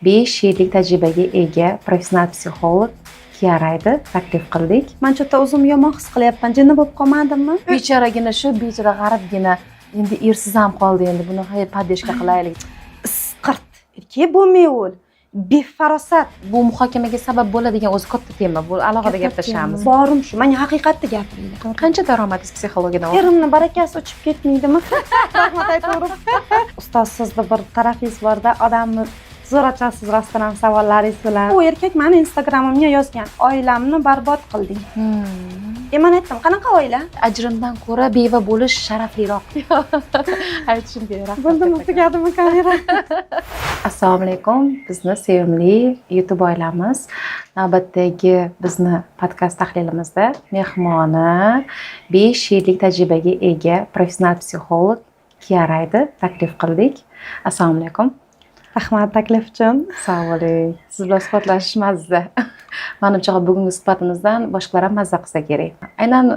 5 yillik tajribaga ega professional psixolog Kiarayni taklif qildik. Men chetda o'zimni yomon his qilyapman. Jinni bo'lib qolmadimmi? Bechoragina shu bechora g'aribgina endi ersiz ham qoldi, endi buni podдержка qilaylik. Isqirt. Erkak bo'lmay o'l. Befarosat. Bu muhokamaga sabab bo'ladigan o'zi katta tema. Bu alohida gaplashamiz. Borim shu. Menga haqiqatni gapiringlar. Qancha daromadingiz psixologiyadan? Erimni barakasi uchib ketmaydimi? Rahmat aytaverib. Ustoz, sizda bir tarafingiz borda, odamni zo'r ochasiz rostdan ham savollaringiz bilan. U erkak meni Instagramimga yozgan. Oilamni barbod qilding. Men aytdim, qanaqa oila? Ajrimdan ko'ra beva bo'lish sharafliroq. Aytishimga rahmat. Bo'ldimi, tugadimi kamera? Assalomu alaykum. Bizni sevimli YouTube oilamiz. Navbatdagi bizni podkast tahlilimizda mehmoni 5 yillik tajribaga ega professional psixolog Kiarayni taklif qildik. Assalomu alaykum. Rahmat taklif uchun. Sog' bo'ling. Siz bilan suhbatlashish mazza. Menimcha bugungi suhbatimizdan boshqalar ham mazza qilsa kerak. Aynan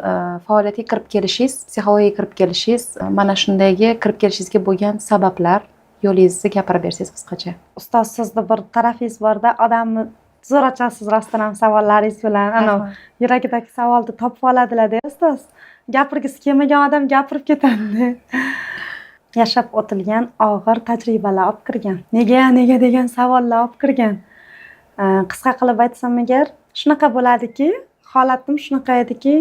faoliyatga kirib kelishingiz, psixologiyaga kirib kelishingiz, mana shundagi kirib kelishingizga bo'lgan sabablar, yo'lingizni gapirib bersangiz qisqacha. Ustoz, sizda bir tarafingiz borda, odamni zo'r ochasiz rostdan ham savollaringiz bilan. Ana yuragidagi savolni topib oladilar-da, ustoz. Gapirgisi kelmagan odam gapirib ketadi. Yashab o'tilgan og'ir tajribalar olib kirgan. Nega degan savollar olib kirgan. Qisqa qilib aytsam agar, shunaqa bo'ladiki, holatim shunaqa ediki,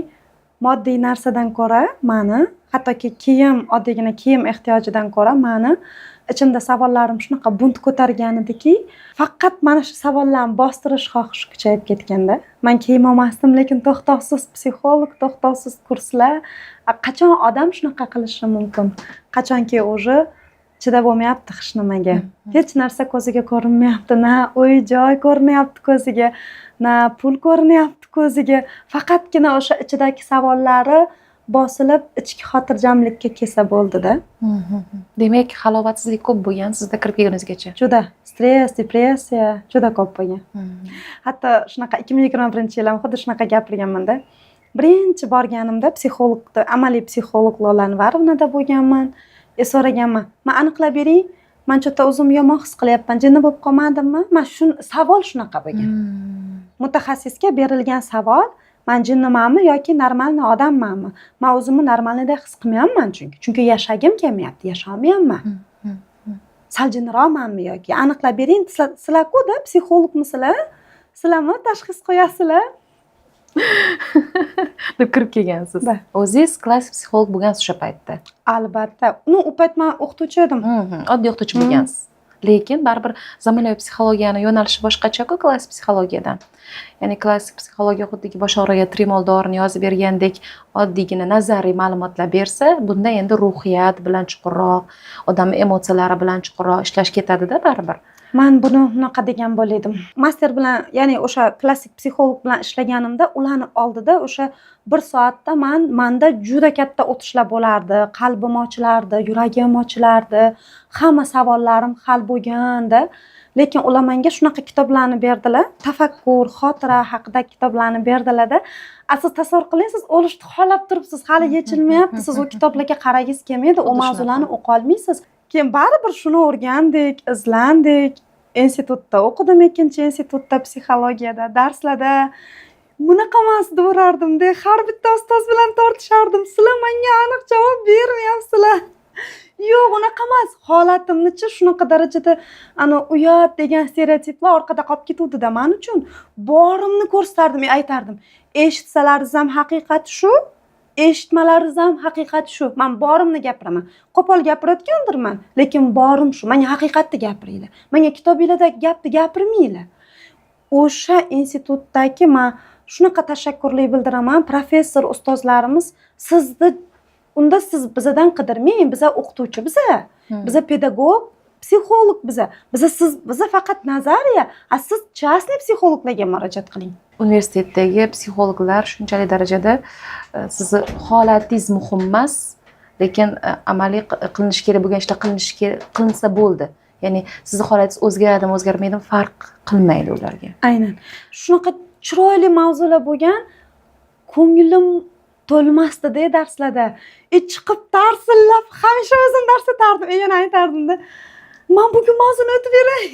moddiy narsadan ko'ra meni, hattoki kiyim, oddiygina kiyim ehtiyojidan ko'ra meni ichimda savollarim shunaqa bunt ko'targan ediki, faqat mana shu savollarni bostirish xohishi kuchayib ketganda. Men kiyim olmasdim, lekin to'xtovsiz psixolog, to'xtovsiz kurslar. Qachon odam shunaqa qilishi mumkin? Qachonki o'zi chidab bo'lmayapti hech nimaga. Hech narsa ko'ziga ko'rinmayapti, na uy-joy ko'rinyapti ko'ziga, na pul ko'rinyapti ko'ziga. Faqatgina o'sha ichidagi savollari bosilib ichki xotirjamlikka kelsa bo'ldi-da. Demak, halovatsizlik ko'p bo'lgan sizda kirib kelgunizgacha. Juda stress, depressiya juda ko'p bo'lgan. Hatto shunaqa 2021-yil ham xuddi shunaqa gapirganman-da. Birinchi borganimda psixologda, amaliy psixologlar Varvnada bo'lganman. So'raganman. Men aniqlab bering, men chetda o'zimni yomon his qilyapman. Jinni bo'lib qolmadimmi? Men savol shunaqa bo'lgan. Mutaxassisga berilgan savol, men jinnimanmi yoki normalni odammanmi? Men o'zimni normalnidek his qilmayapman chunki yashagim kelmayapti, yasholmayapman. Sal jinniroqmanmi yoki aniqlab bering, sizlar-ku-da psixologmisizlar? Sizlarmi tashxis qo'yasizlar? deb kirib kelgansiz. O'zingiz klassik psixolog bo'lgansiz o'sha paytda. Albatta. U payt men o'qituvchi edim. Oddiy o'qituvchi bo'lgansiz. Lekin baribir zamonaviy psixologiyani yo'nalishi boshqacha-ku klassik psixologiyadan. Ya'ni klassik psixologiya xuddiki bosh og'rig'iga trimol dorini yozib bergandek oddiygina nazariy ma'lumotlar bersa, bunda endi ruhiyat bilan chuqurroq, odam emotsiyalari bilan chuqurroq ishlash ketadi-da baribir. Men buni unaqa degan bo'lardim. Master bilan, ya'ni o'sha klassik psixolog bilan ishlaganimda ularni oldida o'sha 1 soatda menda juda katta o'tishlar bo'lardi. Qalbim ochilardi, yuragim ochilardi. Hamma savollarim hal bo'lganda, lekin ular menga shunaqa kitoblarni berdilar. Tafakkur, xotira haqida kitoblarni berdilar-da. Siz tasavvur qiling, siz o'lishni xohlab turibsiz, hali yechilmayapti. Siz u kitoblarga qaragingiz kelmaydi, u mavzularni o'qiy olmaysiz. Keyin baribir shuni o'rgandik, izlandik. Institutda o'qidim, 2-institutda psixologiyada darslarda. Bunaqa emas devorardim-da, har bitta ustoz bilan tortishardim. Sizlar menga aniq javob bermayapsizlar. Yo'q, unaqa emas. Holatimni-chi shunaqa darajada uyat degan stereotiplar orqada qolib ketuvdi-da men uchun. Borimni ko'rsatardim, aytardim. Eshitsalaringiz ham haqiqat shu. Eshitmalaringiz ham haqiqat shu. Men borimni gapiraman. Qo'pol gapirayotgandirman, lekin borim shu. Menga haqiqatni gapiringlar. Menga kitobinglardagi gapni gapirmanglar. O'sha institutdagi men shunaqa tashakkurlik bildiraman. Professor ustozlarimiz unda siz bizdan qidirmang, biz o'qituvchi biz pedagog, psixolog biz faqat nazariya, siz частный psixologlarga murojaat qiling. Universitetdagi psixologlar shunchalik darajada sizni holatingiz muhim emas, lekin amaliy qilinish kerak bo'lgan ishlar qilinsa bo'ldi. Ya'ni sizni holatingiz o'zgaradimi, o'zgarmaydimi farq qilmaydi ularga. Aynan. Shunaqa chiroyli mavzular bo'lgan, ko'nglim to'lmasdi-da darslarda. Chiqib tarsillab, hamisha o'zim dars etardim, yana aytardim-da. man bugun mavzuni o'tib beray,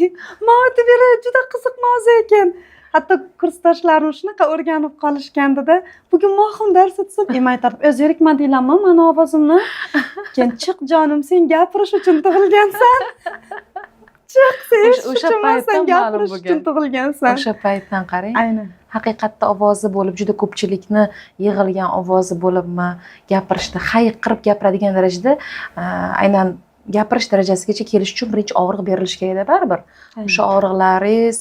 man o'tib beray, juda qiziq mavzu ekan. Hatto kursdoshlarim shunaqa o'rganib qolishgandida, bugun muhim dars o'tsam, men aytardim, o'zi yurikmadinglarmi mani ovozimni? Keyin chiq jonim, sen gapirish uchun tug'ilgansan. Chiq, sen o'sha paytdan gapirish uchun tug'ilgansan. O'sha paytdan qarang. Aynan. Haqiqatda ovozi bo'lib, juda ko'pchilikni yig'ilgan ovozi bo'libmi, gapirishda hayiqirib gapiradigan darajada aynan gapirish darajasigacha kelish uchun birinchi og'riq berilishi kerakda baribir. O'sha og'riqlaringiz,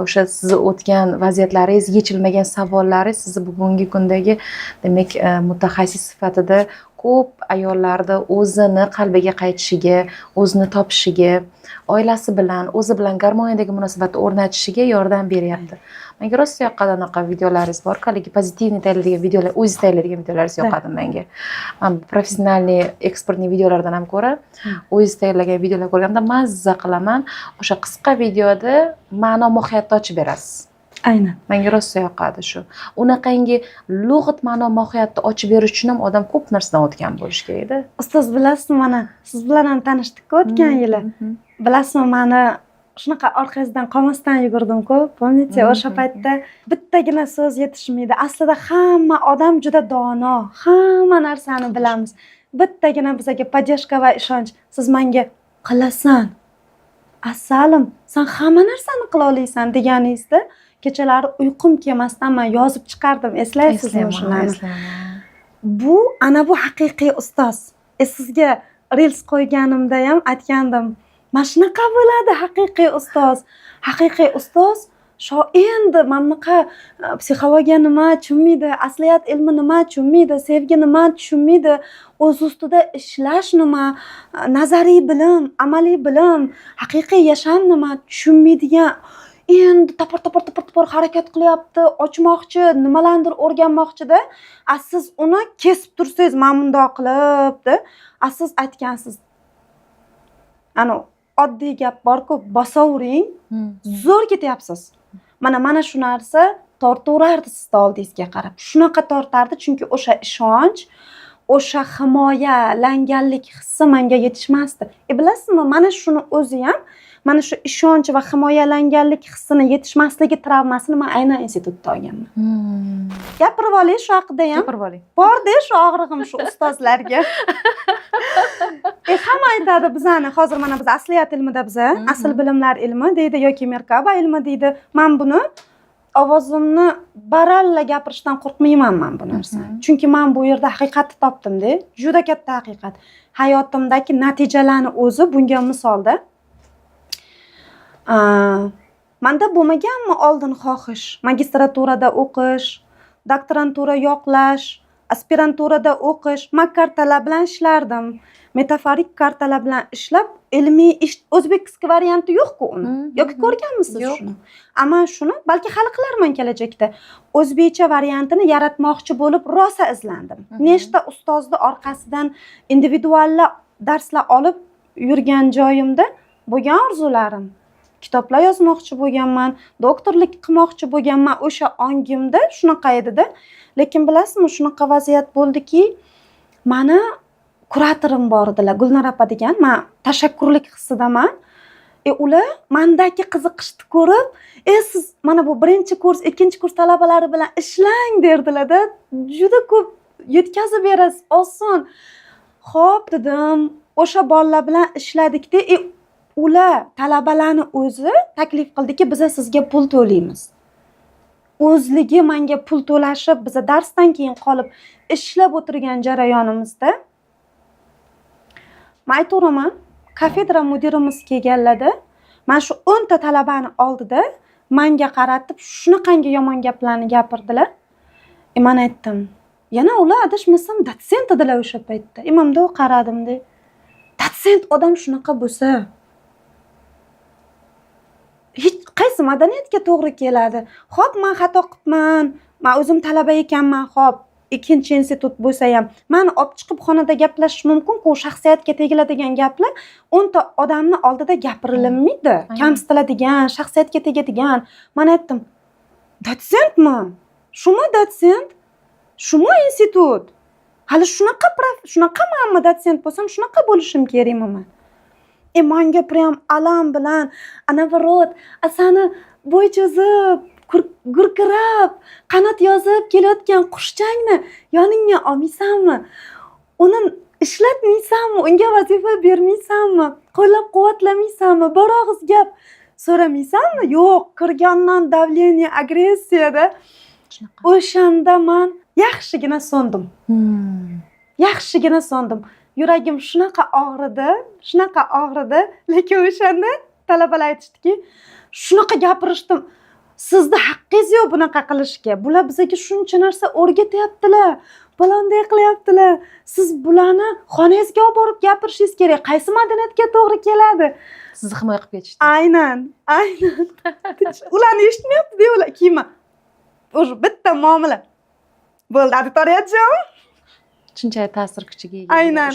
o'sha sizni o'tgan vaziyatlaringiz, yechilmagan savollaringiz sizni bugungi kundagi demak mutaxassis sifatida ko'p ayollarni o'zini qalbiga qaytishiga, o'zini topishiga, oilasi bilan, o'zi bilan garmoniyadagi munosabatni o'rnatishiga yordam beryapti. Menga rosa yoqqan anaqa videolaringiz bor, haligi pozitivniy tayyorlaydigan videolar, o'zingiz tayyorlaydigan videolaringiz yoqadi menga. Men professionalniy ekspertniy videolardan ham ko'ra, o'zingiz tayyorlagan videolar ko'rganda mazza qilaman. O'sha qisqa videoda ma'no mohiyatni ochib berasiz. Aynan. Menga rosa yoqadi shu. Unaqangi lug'at ma'no mohiyatni ochib berish uchun ham odam ko'p narsadan o'tgan bo'lish kerakda. Ustoz, bilasizmi, mana siz bilan ham tanishdik-ku o'tgan yili. Bilasizmi, mani shunaqa orqangizdan qolmasdan yugurdim-ku. Помните, o'sha paytda bittagina so'z yetishmaydi. Aslida hamma odam juda dono, hamma narsani bilamiz. Bittagina bizga podдержка va ishonch. Siz menga qilasan. Asalim, sen hamma narsani qila olasan deganingizda, kechalari uyqum kelmasdan men yozib chiqardim. Eslaysizmi shuni? Bu ana bu haqiqiy ustoz. Sizga reels qo'yganimda ham aytgandim. Mana shunaqa bo'ladi haqiqiy ustoz. Haqiqiy ustoz endi mana bunaqa psixologiya nima tushunmaydi, asliyat ilmi nima tushunmaydi, sevgi nima tushunmaydi, o'z ustida ishlash nima, nazariy bilim, amaliy bilim, haqiqiy yasham nima tushunmaydigan, endi tapir harakat qilyapti, ochmoqchi, nimalardir o'rganmoqchida, siz uni kesib tursangiz, men bundoq qilibdi, siz aytgansiz. Ana oddiy gap borku, bosavering, zo'r ketyapsiz. Mana shu narsa tortaverardi sizni oldingizga qarab. Shunaqa tortardi, chunki o'sha ishonch, o'sha himoyalanganlik hissi menga yetishmasdi. Bilasizmi, mana shuni o'zi ham, mana shu ishonch va himoyalanganlik hissini yetishmasligi travmasini men aynan institutda olganman. Gapirib oling shu haqida ham. Gapirib oling. Bor-da shu og'rig'im shu ustozlarga. Hamma aytadi bizani, hozir mana biz asliyat ilmida biza, asl bilimlar ilmi deydi yoki Merkaba ilmi deydi. Men buni ovozimni baralla gapirishdan qo'rqmayman men bu narsani. Chunki men bu yerda haqiqatni topdim-da, juda katta haqiqat. Hayotimdagi natijalarni o'zi bunga misolda. Menda bo'lmaganmi oldin xohish, magistraturada o'qish, doktorantura yoqlash, aspiranturada o'qish, kartalar bilan ishlardim. Metaforik kartalar bilan ishlab, ilmiy ish o'zbekcha varianti yo'q-ku uni. Yoki ko'rganmisiz shuni? Ammo shuni balki hali qilarman kelajakda. O'zbekcha variantini yaratmoqchi bo'lib rosa izlandim. Nechta ustozni orqasidan individual darslar olib yurgan joyimda bo'lgan orzularim. Kitoblar yozmoqchi bo'lganman, doktorlik qilmoqchi bo'lganman, o'sha ongimda shunaqa edi-da. Lekin bilasizmi, shunaqa vaziyat bo'ldiki, meni kuratorim bor edilar, Gulnor opa degan, men tashakkurlik hissidaman. Ular mendagi qiziqishni ko'rib, siz mana bu birinchi kurs, ikkinchi kurs talabalari bilan ishlang derdilar-da. Juda ko'p yetkazib berasiz, oson. Xo'p dedim, o'sha bolalar bilan ishladik-da. Ular talabalarni o'zi taklif qildiki, biz sizga pul to'laymiz. O'zligi menga pul to'lashib, biz darsdan keyin qolib ishlab o'tirgan jarayonimizda men aytiraman, kafedra mudirimiz kelganlarda, men shu 10 ta talabani oldida menga qaratib, shunaqangi yomon gaplarni gapirdilar. Men aytdim, yana ular adashmasam dotsent edilar o'sha paytda. Imamda qaradim-da. Dotsent odam shunaqa bo'lsa, hech qaysi madaniyatga to'g'ri keladi? Xo'p, men xato qilibman. Men o'zim talaba ekanman, xo'p, ikkinchi institut bo'lsa ham, meni olib chiqib xonada gaplashish mumkin-ku, shaxsiyatga tegiladigan gaplar 10 ta odamni oldida gapirilmaydi. Kamsitiladigan, shaxsiyatga tegadigan. Men aytdim, dotsentmi? Shumi dotsent? Shumi institut? Hali shunaqa men dotsent bo'lsam, shunaqa bo'lishim kerakmi men? manga prям alam bilan anavrot asani bo'y cho'zib gurkirab qanot yozib kelayotgan qushchangni yoningga olmaysanmi, uni ishlatmaysanmi, unga vazifa bermaysanmi, qo'llab quvvatlamaysanmi, bir og'iz gap so'ramaysanmi? Yo'q, kirgandan davleniya agressiyada o'shanda man yaxshigina so'ndim. Yaxshigina so'ndim. Yuragim shunaqa og'ridi, lekin o'shanda talabalar aytishdiki, shunaqa gapirishdim. Sizda haqqingiz yo'q bunaqa qilishga. Bular bizga shuncha narsa o'rgatyaptilar. Balonday qilyaptilar. Siz bularni xonangizga olib borib gapirishingiz kerak. Qaysi madaniyatga to'g'ri keladi? Sizni himoya qilib ketishdi. Aynan. Ularni eshitmayapti-da, ular kiyma. O'sha bitta muomala. Bo'ldi, auditoriyajon. Shunchalik ta'sir kuchiga ega. Aynan.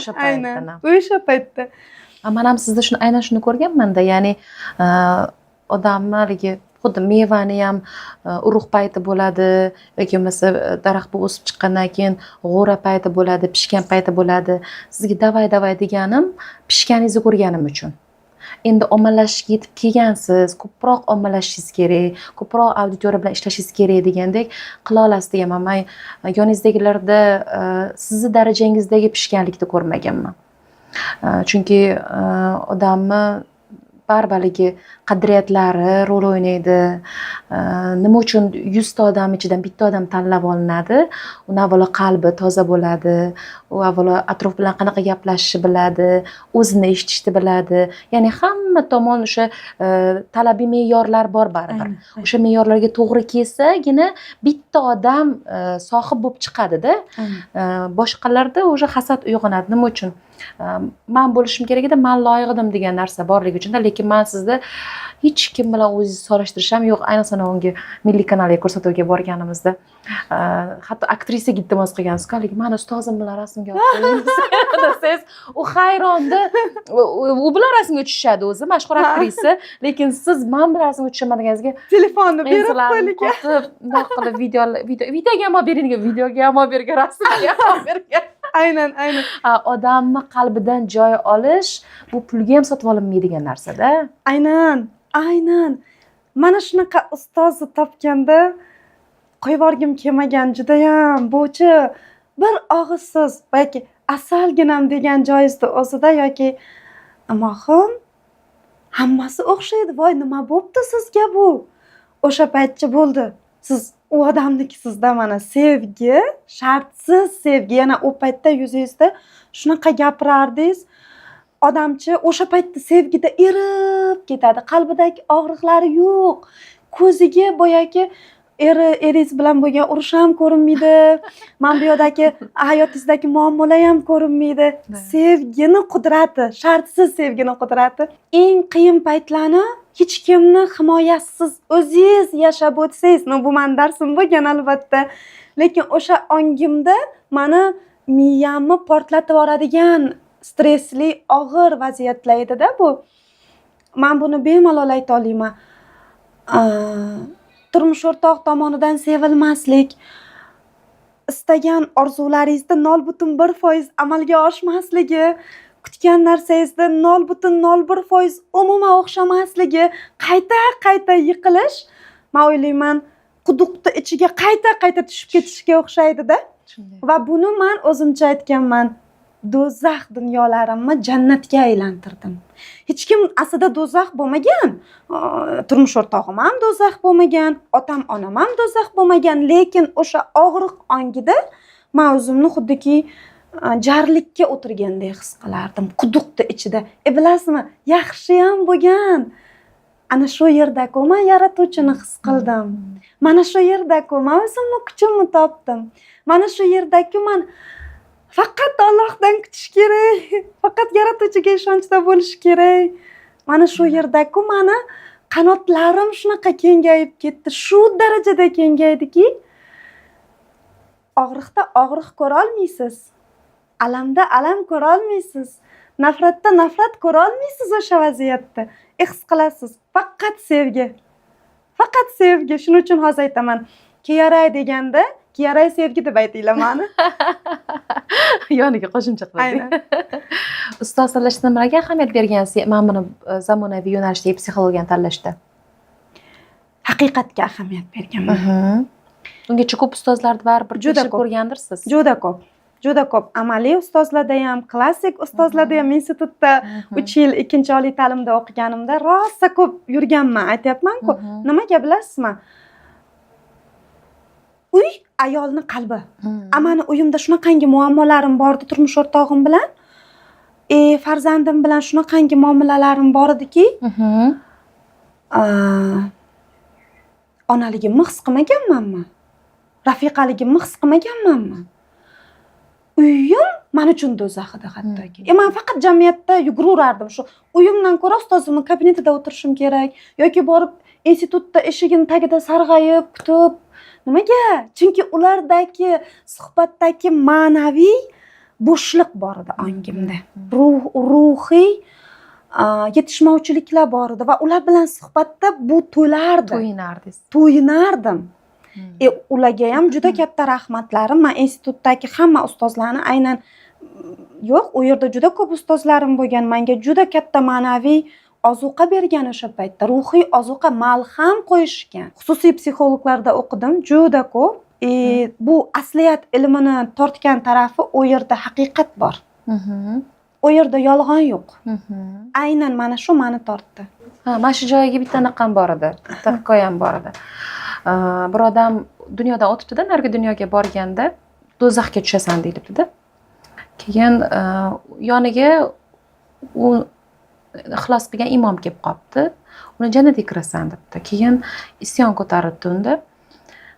O'sha paytda. Men ham sizda aynan shuni ko'rganman-da, ya'ni odamni haligi xuddi mevani ham urug' payti bo'ladi yoki bo'lmasa daraxt bu o'sib chiqqandan keyin g'o'ra payti bo'ladi, pishgan payti bo'ladi. Sizga davay deganim pishganingizni ko'rganim uchun. Endi ommalashishga yetib kelgansiz, ko'proq ommalashishingiz kerak, ko'proq auditoriya bilan ishlashingiz kerak degandek qila olasiz deganman. Men yoningizdagilarda sizni darajangizdagi pishganlikni ko'rmaganman. Chunki odamni barbaligi qadriyatlari rol o'ynaydi. Nima uchun 100 ta odam ichidan bitta odam tanlab olinadi? Uni avvalo qalbi toza bo'ladi, u avvalo atrof bilan qanaqa gaplashishni biladi, o'zini eshitishni biladi. Ya'ni hamma tomon o'sha talabiy me'yorlar bor baribir. O'sha me'yorlarga to'g'ri kelsagina bitta odam sohib bo'lib chiqadi-da. Boshqalarda o'sha hasad uyg'onadi. Nima uchun? Men bo'lishim kerak edi, men loyiq edim degan narsa borligi uchun, lekin men sizda hech kim bilan o'zingizni solishtirishim ham yo'q. Ayniqsa unga milliy kanalga ko'rsatuvga borganimizda hatto aktrisaga iltimos qilgansiz-ku, lekin meni ustozim bilan rasmga olib qo'ying desangiz, u hayronda. U bilan rasmga tushishadi o'zi, mashhur aktrisa, lekin siz men bilan rasmga tushaman deganingizga telefonni berib qo'ylik. Bundoq qilib videoga ham olib bering, videoga ham olib bergan, rasmga ham olib bergan. Aynan. Odamni qalbidan joy olish bu pulga ham sotib olinmaydigan narsa-da. Aynan. Mana shunaqa ustozni topganda qo'yib yuborgim kelmagan, juda ham bo'chi bir og'iz so'z yoki asalginam degan joyingizda o'zida yoki amoxim hammasi o'xshaydi. Voy, nima bo'pti sizga bu? O'sha paytcha bo'ldi. Siz u odamniki sizda mana sevgi, shartsiz sevgi. Yana u paytda yuzingizda shunaqa gapirardingiz. Odamchi o'sha paytda sevgida erib ketadi. Qalbidagi og'riqlari yo'q. Ko'ziga boyagi eringiz bilan bo'lgan urush ham ko'rinmaydi. Men bu yerdagi hayotingizdagi muammolar ham ko'rinmaydi. Sevgini qudrati, shartsiz sevgini qudrati. Eng qiyin paytlarni hech kimni himoyasiz o'zingiz yashab o'tsangiz, bu men darsim bo'lgan albatta. Lekin o'sha ongimda meni miyamni portlatib yuboradigan stressli, og'ir vaziyatlar edi-da bu. Men buni bemalol ayta olaman. Turmush o'rtoq tomonidan sevilmaslik, istagan orzularingizda 0.1% amalga oshmasligi, kutgan narsangizda 0.01% umuman o'xshamasligi, qayta yiqilish, men o'ylayman, quduqni ichiga qayta tushib ketishga o'xshaydi-da. Va buni men o'zimcha aytganman. Do'zax dunyolarimni jannatga aylantirdim. Hech kim aslida do'zax bo'lmagan. Turmush o'rtog'im ham do'zax bo'lmagan, otam, onam ham do'zax bo'lmagan, lekin o'sha og'riq ongida men o'zimni xuddiki jarlikka o'tirgandek his qilardim, quduqni ichida. Bilasizmi, yaxshi ham bo'lgan. Ana shu yerda-ku men yaratuvchini his qildim. Mana shu yerda-ku men o'zimni kuchimni topdim. Mana shu yerda-ku men faqat Allohdan kutish kerak. Faqat yaratuvchiga ishonchda bo'lish kerak. Mana shu yerda-ku meni qanotlarim shunaqa kengayib ketdi. Shu darajada kengaydiki, og'riqda og'riq ko'ra olmaysiz. Alamda alam ko'ra olmaysiz. Nafratda nafrat ko'ra olmaysiz o'sha vaziyatda. His qilasiz. Faqat sevgi. Shuning uchun hozir aytaman. Keyaray deganda kiyaray sevgi deb aytinglar mani. Yoniga qo'shimcha qiladi. Aynan. Ustoz tanlashda nimaga ahamiyat bergansiz? Mana buni zamonaviy yo'nalishdagi psixologiyani tanlashda. Haqiqatga ahamiyat berganman. Ungacha ko'p ustozlarni baribir Juda tekshirib ko'p. ko'rgandirsiz. Juda ko'p. Juda ko'p amaliy ustozlarda ham, klassik ustozlarda ham institutda 3 yil 2-oliy ta'limda o'qiganimda rosa ko'p yurganman, aytyapman-ku. Nimaga bilasizmi? Uy ayolni qalbi. Amani uyimda shunaqangi muammolarim bor edi turmush o'rtog'im bilan. Farzandim bilan shunaqangi muomalalarim bor ediki, onaligimni his qilmaganmanmi? Rafiqaligimni his qilmaganmanmi? Uyim men uchun do'zax edi hattoki. Men faqat jamiyatda yuguraverardim. Shu uyimdan ko'ra ustozimning kabinetida o'tirishim kerak yoki borib institutda eshigini tagida sarg'ayib kutib. Nimaga? Chunki ulardagi suhbatdagi ma'naviy bo'shliq bor edi ongimda. Ruhiy yetishmovchiliklar bor edi va ular bilan suhbatda bu to'lardi. To'yinardingiz. To'yinardim. Ularga ham juda katta rahmatlarim. Men institutdagi hamma ustozlarni aynan yo'q, u yerda juda ko'p ustozlarim bo'lgan. Menga juda katta ma'naviy ozuqa bergan o'sha paytda. Ruhiy ozuqa, malham qo'yishgan. Xususiy psixologlarda o'qidim, juda ko'p. Bu asliyat ilmini tortgan tarafi u yerda haqiqat bor. U yerda yolg'on yo'q. Aynan mana shu meni tortdi. Mana shu joyiga bitta naqam bor edi. Bitta hikoyam bor edi. Bir odam dunyodan o'tibdi-da, narigi dunyoga borganda do'zaxga tushasan deyilibdi-da. Keyin yoniga u ixlos qilgan imom kelib qolibdi. Uni jannatga kirasan debdi. Keyin isyon ko'tarildi unda.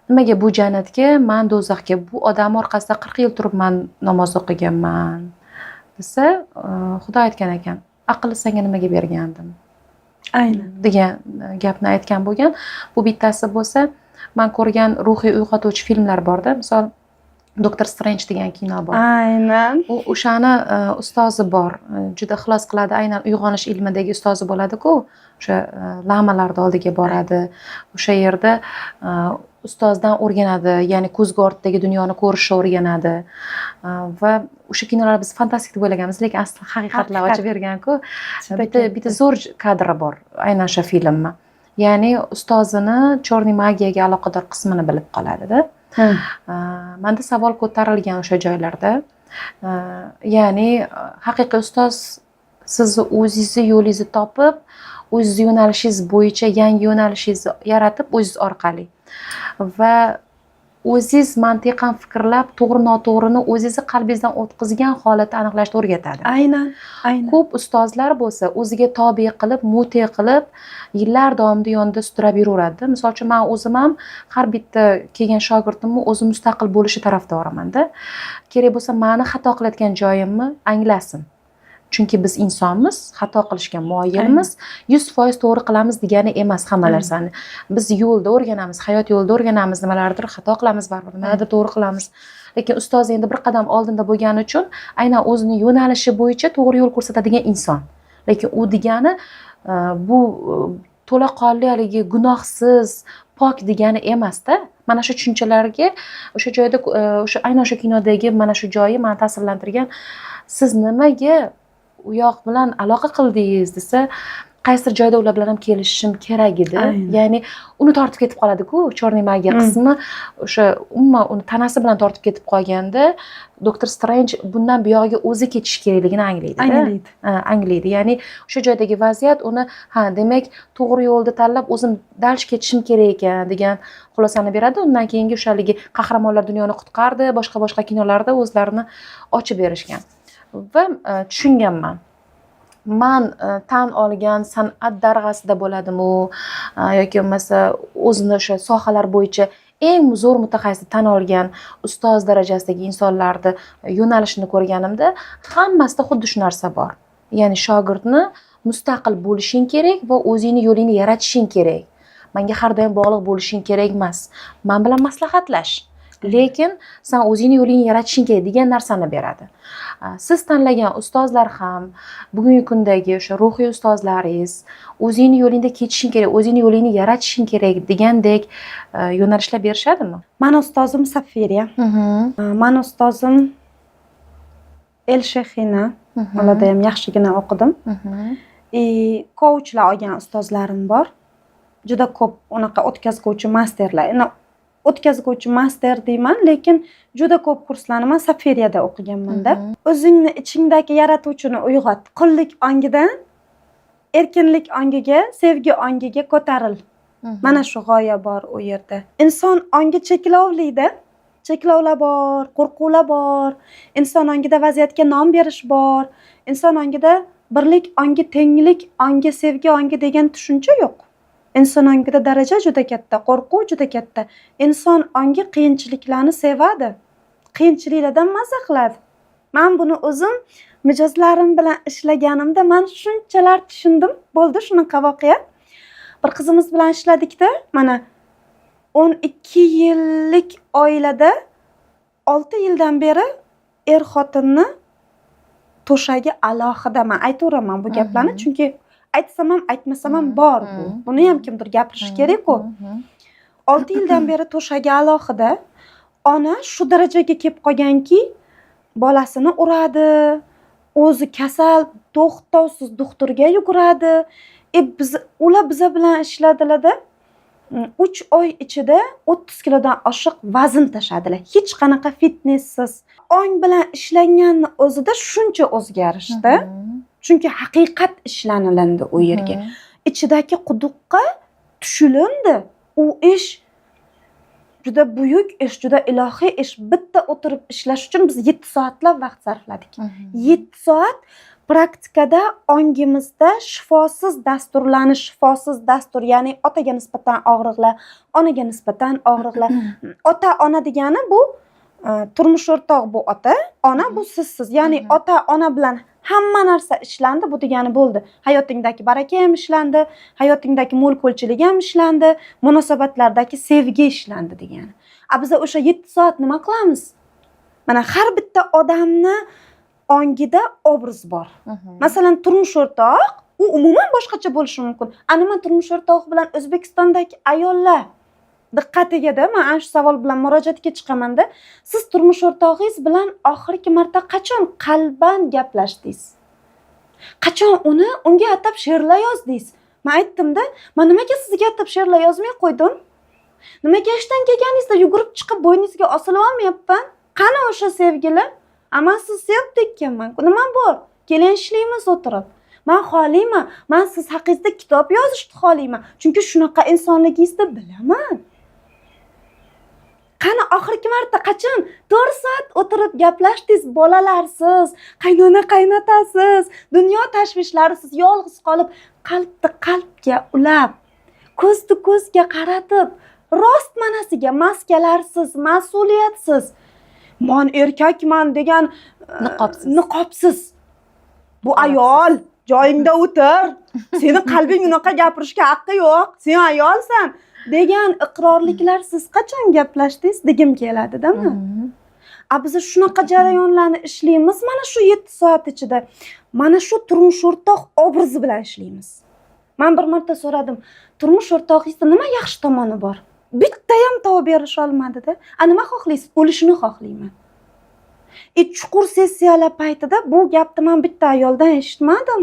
Nimaga bu jannatga, men do'zaxga, bu odam orqasida 40 yil turibman, namoz o'qiganman desa, Xudo aytgan ekan, aql senga nimaga bergandim? Aynan degan gapni aytgan bo'lgan. Bu bittasi bo'lsa, men ko'rgan ruhiy uyg'otuvchi filmlar bor-da. Misol Doktor Strange degan kino bor. Aynan. U o'shani ustozi bor. Juda ixlos qiladi. Aynan uyg'onish ilmidagi ustozi bo'ladi-ku. O'sha lamalarning oldiga boradi. O'sha yerda ustozdan o'rganadi, ya'ni ko'zga ortdagi dunyoni ko'rishni o'rganadi. Va o'sha kinolar biz fantastik deb o'ylaganmiz, lekin asli haqiqatlar ochib bergan-ku. Bitta zo'r kadri bor, aynan o'sha filmni. Ya'ni ustozini chorniy magiyaga aloqador qismini bilib qoladi-da. Menda savol ko'tarilgan o'sha joylarda. Ya'ni haqiqiy ustoz sizni o'zingizni yo'lingizni topib, o'zingiz yo'nalishingiz bo'yicha yangi yo'nalishingizni yaratib o'zingiz orqali va o'zingiz mantiqan fikrlab, to'g'ri-noto'g'rini o'zingizni qalbingizdan o'tkazgan holatda aniqlashni o'rgatadi. Aynan, aynan. Ko'p ustozlar bo'lsa, o'ziga tobe qilib, mute qilib, yillar davomida yonida sudrab yuraveradi. Misol uchun, men o'zim ham har bitta kelgan shogirdimni o'zi mustaqil bo'lishi tarafdoriman-da. Kerak bo'lsa, meni xato qilayotgan joyimni anglasin. Chunki biz insonmiz, xato qilishga moyilmiz. 100% to'g'ri qilamiz degani emas hamma narsani. Biz yo'lda o'rganamiz, hayot yo'lida o'rganamiz, nimalardir xato qilamiz, baribir nimadir to'g'ri qilamiz. Lekin ustoz endi bir qadam oldinda bo'lgani uchun aynan o'zini yo'nalishi bo'yicha to'g'ri yo'l ko'rsatadigan inson. Lekin u degani bu to'laqonli haligi gunohsiz, pok degani emas-da. Mana shu tushunchalarga o'sha joyda o'sha aynan o'sha kinodagi mana shu joyi meni ta'sirlantirgan. Siz nimaga u yoq bilan aloqa qildingiz desa, qaysi joyda ular bilan ham kelishishim kerak edi. Ya'ni uni tortib ketib qoladi-ku, chorniy magiya qismi o'sha umuman uni tanasi bilan tortib ketib qolganda, Doktor Strange bundan buyog'iga o'zi ketish kerakligini anglaydi. Anglaydi. Ya'ni o'sha joydagi vaziyat uni, demak, to'g'ri yo'lda tanlab o'zim dal ketishim kerak ekan degan xulosani beradi. Undan keyingi o'shaligi qahramonlar dunyoni qutqardi, boshqa kinolarda o'zlarini ochib berishgan. Va tushunganman. Men tan olgan san'at darg'asida bo'ladimi yoki bo'lmasa o'zini o'sha sohalar bo'yicha eng zo'r mutaxassis tan olgan ustoz darajasidagi insonlarni yo'nalishini ko'rganimda, hammasida xuddi shu narsa bor. Ya'ni shogirdni mustaqil bo'lishing kerak va o'zingni yo'lingni yaratishing kerak. Menga har doim bog'liq bo'lishing kerak emas. Men bilan maslahatlash. lekin san o'zingni yo'lingni yaratishing kerak degan narsani beradi. Siz tanlagan ustozlar ham bugungi kundagi o'sha ruhiy ustozlaringiz o'zingni yo'lingda ketishing kerak, o'zingni yo'lingni yaratishing kerak degandek yo'nalishlar berishadimi? Mani ustozim Safiriya. Mani ustozim Elshexina. Ularda ham yaxshigina o'qidim. Coachlar olgan ustozlarim bor. Juda ko'p unaqa o'tkazuvchi masterlar. O'tkazuvchi master deyman, lekin juda ko'p kurslarni men Safiriyada o'qiganman-da. O'zingni ichingdagi yaratuvchini uyg'ot. Qullik ongidan erkinlik ongiga, sevgi ongiga ko'taril. Mana shu g'oya bor u yerda. Inson ongi cheklovli-da. Cheklovlar bor, qo'rquvlar bor. Inson ongida vaziyatga nom berish bor. Inson ongida birlik ongi, tenglik ongi, sevgi ongi degan tushuncha yo'q. Inson ongida daraja juda katta, qo'rquv juda katta. Inson ongi qiyinchiliklarni sevadi. Qiyinchiliklardan mazza qiladi. Men buni o'zim mijozlarim bilan ishlaganimda men shunchalar tushundim. Bo'ldi shunaqa voqea. Bir qizimiz bilan ishladik-da, mana 12 yillik oilada 6 yildan beri xotinni to'shagi alohida. Men aytaveraman bu gaplarni, chunki aytsam ham aytmasam ham bor bu. Buni ham kimdir gapirish kerak-ku. 6 yildan beri to'shagi alohida. Ona shu darajaga kelib qolganki, bolasini uradi, o'zi kasal, to'xtovsiz doktorga yuguradi. Ular biza bilan ishladilar-da. 3 oy ichida 30 kilodan oshiq vazn tashadilar. Hech qanaqa fitnesssiz. Ong bilan ishlanganni o'zida shuncha o'zgarishdi. Chunki haqiqat ishlanilindi u yerga. Ichidagi quduqqa tushilindi. U ish juda buyuk ish, juda ilohiy ish. Bitta o'tirib ishlash uchun biz 7 soatlab vaqt sarfladik. 7 soat praktikada ongimizda shifosiz dasturlanish, shifosiz dastur, ya'ni otaga nisbatan og'riqlar, onaga nisbatan og'riqlar. Ota-ona degani bu turmush o'rtoq, bu ota, ona bu sizsiz. Ya'ni ota-ona bilan hamma narsa ishlandi, bu degani bo'ldi. Hayotingdagi baraka ham ishlandi, hayotingdagi mo'l-ko'lchilik ham ishlandi, munosabatlardagi sevgi ishlandi degani. Biz o'sha 7 soat nima qilamiz? Mana har bitta odamni ongida obraz bor. Masalan, turmush o'rtoq, u umuman boshqacha bo'lishi mumkin. Men turmush o'rtoq bilan O'zbekistondagi ayollar diqqatiga-da, men ana shu savol bilan murojaatga chiqaman-da. Siz turmush o'rtog'ingiz bilan oxirgi marta qachon qalban gaplashdingiz? Qachon unga atab she'rlar yozdingiz? Men aytdim-da, men nimaga sizga atab she'rlar yozmay qo'ydim? Nimaga ishdan kelganingizda yugurib chiqib bo'yningizga osilib olmayapman? Qani o'sha sevgilar? Men siz sevib ekanman. Nima bor? Keling ishlaymiz o'tirib. Men xohlayman. Men siz haqingizda kitob yozishni xohlayman. Chunki shunaqa insonligingizni bilaman. Qani oxirgi marta qachon 4 soat o'tirib gaplashdingiz? Bolalarsiz, qaynona qaynotasiz, dunyo tashvishlarisiz, yolg'iz qolib, qalbni qalbga ulab, ko'zni ko'zga qaratib, rost ma'nosiga maskalarsiz, mas'uliyatsiz, "Men erkakman" degan niqobsiz. Bu ayol, joyingda o'tir. Seni qalbing unaqa gapirishga haqqi yo'q. Sen ayolsan degan iqrorliklar siz qachon gaplashdingiz degim keladi-da men. Biz shunaqa jarayonlarni ishlaymiz mana shu 7 soat ichida. Mana shu turmush o'rtoq obrazi bilan ishlaymiz. Men bir marta so'radim, turmush o'rtog'ingizda nima yaxshi tomoni bor? Bitta ham tavba berisha olmadi-da. Nima xohlaysiz? O'lishini xohlayman. Chuqur sessiyalar paytida bu gapni men bitta ayoldan eshitmadim.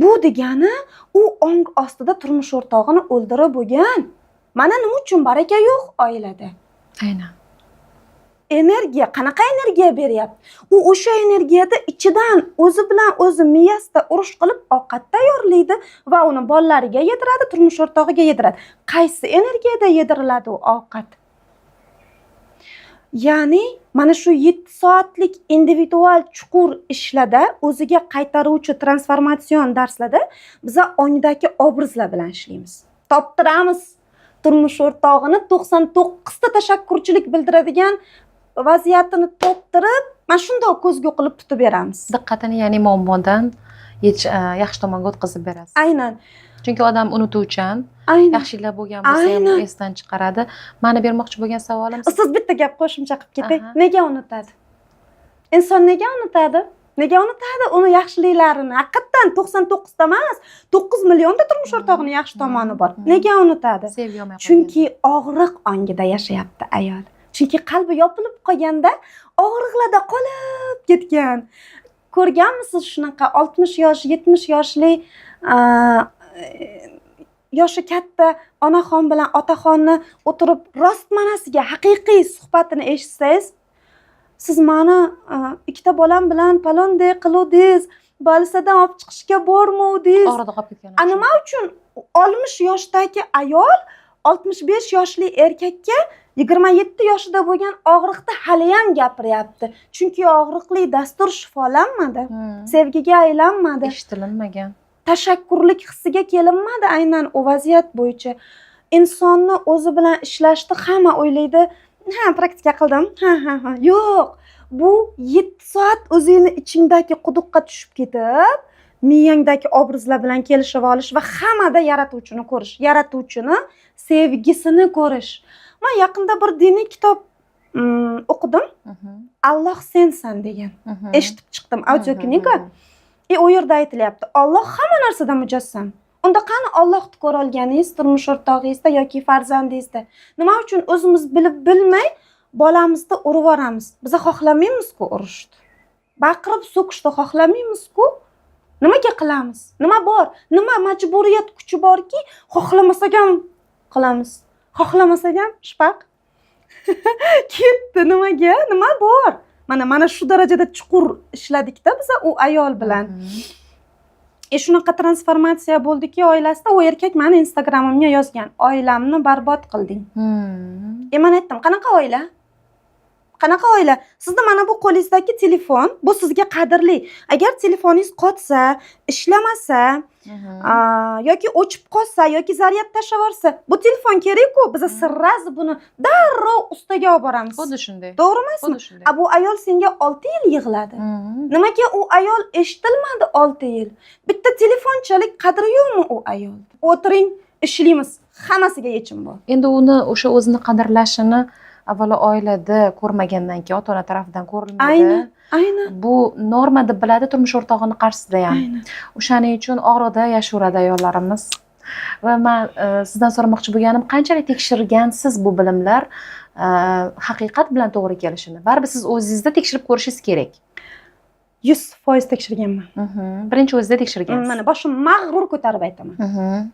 Bu degani u ong ostida turmush o'rtog'ini o'ldirib bo'lgan. Mana nima uchun baraka yo'q oilada? Aynan. Energiya, qanaqa energiya beryapti? U o'sha energiyada ichidan o'zi bilan o'zi miyasida urush qilib ovqat tayyorlaydi va uni bolalariga yediradi, turmush o'rtog'iga yediradi. Qaysi energiyada yediriladi u ovqat? Ya'ni mana shu 7 soatlik individual chuqur ishlarda, o'ziga qaytaruvchi transformatsion darslarda biz ongdagi obrazlar bilan ishlaymiz. Toptiramiz turmush o'rtog'ini 99 ta tashakkurchilik bildiradigan vaziyatini toptirib, mana shunday ko'zgu qilib tutib beramiz. Diqqatini, ya'ni muammodan yaxshi tomonga o'tkazib berasiz. Aynan. chunki odam unutuvchan aynan yaxshilar bo'lgan bo'lsa ham Aynan. esdan chiqaradi. Mani bermoqchi bo'lgan savolim siz bitta gap qo'shimcha qilib ketay. Aha. Nega unutadi? Inson nega unutadi? Nega unutadi uni yaxshiliklarini? Haqiqatan 99 ta emas, 9 millionta turmush o'rtog'ining yaxshi tomoni bor. Nega unutadi? sevgi olmay qolgan. Chunki og'riq ongida yashayapti ayol. Chunki qalbi yopilib qolganda og'riqlarda qolib ketgan. Ko'rganmisiz shunaqa 60 yosh, 70 yoshli yoshi katta onaxon bilan otaxonni o'tirib rostmanasiga haqiqiy suhbatini eshitsangiz, siz mani ikkita bolam bilan palondek qiluvdingiz, balisadan olib chiqishga bormovdingiz. og'rida qolib ketgan. Nima uchun 60 yoshdagi ayol 65 yoshli erkakka 27 yoshida bo'lgan og'riqda hali ham gapiryapti? Chunki og'riqli dastur shifolanmadi, sevgiga aylanmadi, Eshitilinmagan. tashakkurlik hissiga kelinmadi aynan u vaziyat bo'yicha. Insonni o'zi bilan ishlashni hamma o'ylaydi, ha praktika qildim, ha. Yo'q. Bu 7 soat o'zingni ichingdagi quduqqa tushib ketib, miyangdagi obrazlar bilan kelishib olish va hammada yaratuvchini ko'rish, yaratuvchini sevgisini ko'rish. Men yaqinda bir diniy kitob o'qidim. Alloh sensan degan. Eshitib chiqdim audio kniga. U yerda aytilyapti, Alloh hamma narsada mujassam. Unda qani Allohni ko'ra olganingiz turmush o'rtog'ingizda yoki farzandingizda? Nima uchun o'zimiz bilib bilmay bolamizni urib yuboramiz? Biz xohlamaymiz-ku urishni. Baqirib so'kishni xohlamaymiz-ku. Nimaga qilamiz? Nima bor? Nima majburiyat kuchi borki, xohlamasak ham qilamiz. Xohlamasak ham shpaq. Ketdi nimaga? Nima bor? Mana shu darajada chuqur ishladik-da biz u ayol bilan. Shunaqa transformatsiya bo'ldiki oilasida, u erkak meni Instagramimga yozgan, oilamni barbod qilding. Men aytdim, qanaqa oila? Qanaqa oila? Sizda mana bu qo'lingizdagi telefon, bu sizga qadrli. Agar telefoningiz qotsa, ishlamasa, yoki o'chib qolsa, yoki zaryad tashlab yuborsa, bu telefon kerak-ku, biz sirraz buni darrov ustaga olib boramiz. Xuddi shunday. To'g'rimi? Xuddi shunday. Bu ayol senga 6 yil yig'ladi. Nimaga u ayol eshitilmadi 6 yil? Bitta telefonchalik qadri yo'qmi u ayol? O'tiring, ishlaymiz. Hammasiga yechim bor. Endi uni o'sha o'zini qadrlashini avvalo oilada ko'rmagandan keyin ota-ona tarafidan ko'rilmaydi. Aynan. Bu norma deb biladi turmush o'rtog'ini qarshisida ham. Aynan. O'shaning uchun og'rida yashaveradi ayollarimiz. Va men sizdan so'ramoqchi bo'lganim, qanchalik tekshirgansiz bu bilimlar haqiqat bilan to'g'ri kelishini? Baribir siz o'zingizda tekshirib ko'rishingiz kerak. 100% tekshirganman. Birinchi o'zingizda tekshirgansiz. Mana boshim mag'rur ko'tarib aytaman.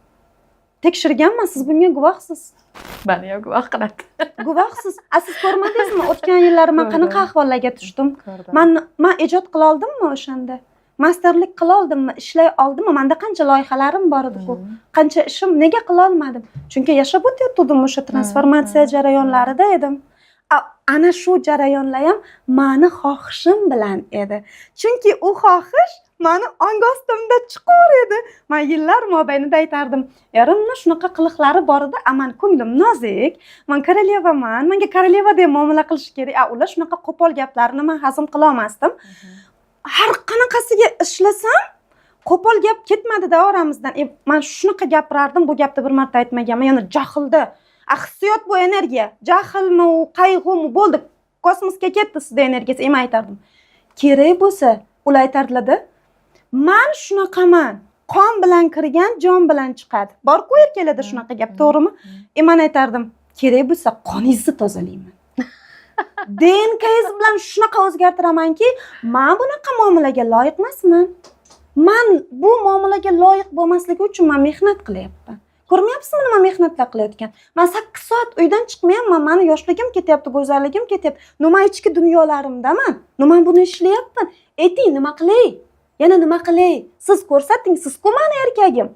Tekshirganman, siz bunga guvohsiz. Mani ham guvoh qiladi. Guvohsiz. Siz ko'rmadingizmi? O'tgan yillari men qanaqa ahvollarga tushdim? Ko'rdim. Men ijod qila oldimmi o'shanda? Masterlik qila oldimmi? Ishlay oldimmi? Menda qancha loyihalarim bor edi-ku. Qancha ishim nega qila olmadim? Chunki yashab o'tayotdim o'sha transformatsiya jarayonlarida edim. Ana shu jarayonlar ham meni xohishim bilan edi. Chunki u xohish meni ong ostimda chuqur edi. Men yillar mobaynida aytardim, erimni shunaqa qiliqlari bor edi, men ko'nglim nozik, men korolyevaman, menga koroleva deb muomala qilish kerak. Ular shunaqa qo'pol gaplarni men hazm qila olmasdim. Har qanaqasiga ishlasam, qo'pol gap ketmadi-da oramizdan. Men shunaqa gapirardim, bu gapni bir marta aytmaganman, yana jahlda. Hissiyot bu energiya. Jahlmi, qayg'umi bo'ldi. Kosmosga ketdi sizda energiyasi. Men aytardim. Kerak bo'lsa, ular aytardilar-da. Men shunaqaman. Qon bilan kirgan, jon bilan chiqadi. Bor-ku erkaklarda shunaqa gap, to'g'rimi? Men aytardim, kerak bo'lsa qoningizni tozalayman. DNKingiz bilan shunaqa o'zgartiramanki, men bunaqa muomalaga loyiq emasman. Men bu muomalaga loyiq bo'lmasligi uchun men mehnat qilyapman. Ko'rmayapsizmi nima mehnatlar qilayotgan? Men 8 soat uydan chiqmayapman. Meni yoshligim ketyapti, go'zalligim ketyapti. Nima ichki dunyolarimdaman? Nima buni ishlayapman? Ayting, nima qilay? Yana nima qilay? Siz ko'rsating, siz-ku meni erkagim.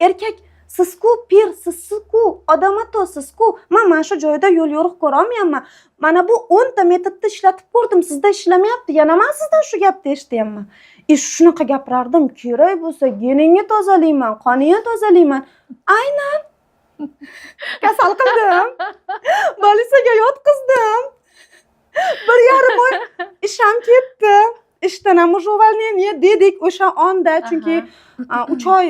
Erkak siz-ku pir, siz-ku odomato, siz-ku. Men mana shu joyda yo'l yo'riq ko'ra olmayapman. Mana bu 10 ta metodni ishlatib ko'rdim, sizda ishlamayapti. Yana men sizdan shu gapni eshityapman. Shunaqa gapirardim, kerak bo'lsa geningni tozalayman, qoningni tozalayman. Aynan. Kasal qildim. Balisaga yotqizdim. 1,5 oy isham ketdi. Ishdan ham ujvalniye dedik o'sha onda, chunki 3 oy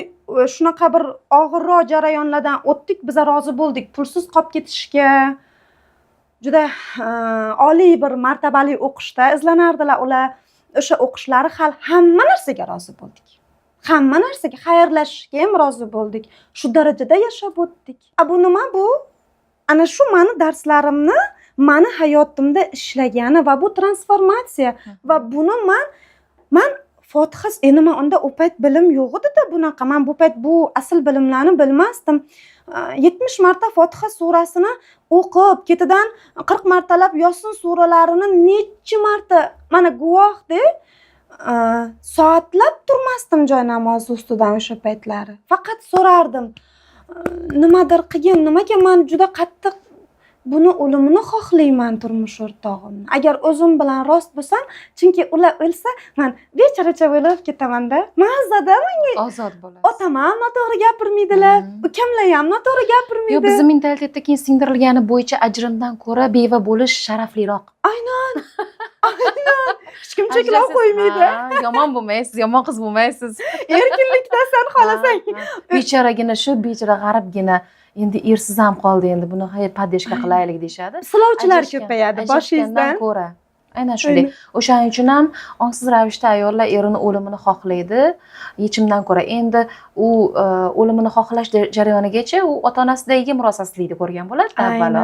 shunaqa bir og'irroq jarayonlardan o'tdik, biz rozi bo'ldik pulsiz qolib ketishga. Juda oliy bir martabali o'qishda izlanardilar ular. O'sha o'qishlari hamma narsaga rozi bo'ldik. Hamma narsaga, xayrlashishga ham rozi bo'ldik. Shu darajada yashab o'tdik. Bu nima bu? Ana shu meni darslarimni meni hayotimda ishlagani va bu transformatsiya va buni men Fotiha, endi men unda u payt bilim yo'q edi-da bunaqa. Men bu payt bu asl bilimlarni bilmasdim. 70 marta Fotiha surasini o'qib, ketidan 40 martalab Yosin suralarini necha marta mana guvohda soatlab turmasdim joy namozi ustidan o'sha paytlari. Faqat so'rardim. Nimadir qiyin, nimaga men juda qattiq buni o'limini xohlayman turmush o'rtog'imni. Agar o'zim bilan rost bo'lsam, chunki ular o'lsa, men bechoracha bo'lib ketaman-da. Mazada menga ozod bo'lasiz. Otam ham noto'g'ri gapirmaydilar, ukamlar ham noto'g'ri gapirmaydi. Yo, bizning mentalitetda keyin singdirilgani bo'yicha ajrimdan ko'ra beva bo'lish sharafliroq. Aynan. Hech kim cheklov qo'ymaydi. Yomon bo'lmaysiz, yomon qiz bo'lmaysiz. Erkinlikdasan xohlasang. Bechoragina shu bechora g'aribgina endi ersiz ham qoldi, endi buni podдержка qilaylik deyshadi. Silovchilar ko'payadi boshingizdan ko'ra. Aynan shunday. O'shaning uchun ham ongsiz ravishda ayollar erini o'limini xohlaydi, yechimdan ko'ra. Endi u o'limini xohlash jarayonigacha u ota-onasidagiga murosasizlikni ko'rgan bo'ladi avvalo.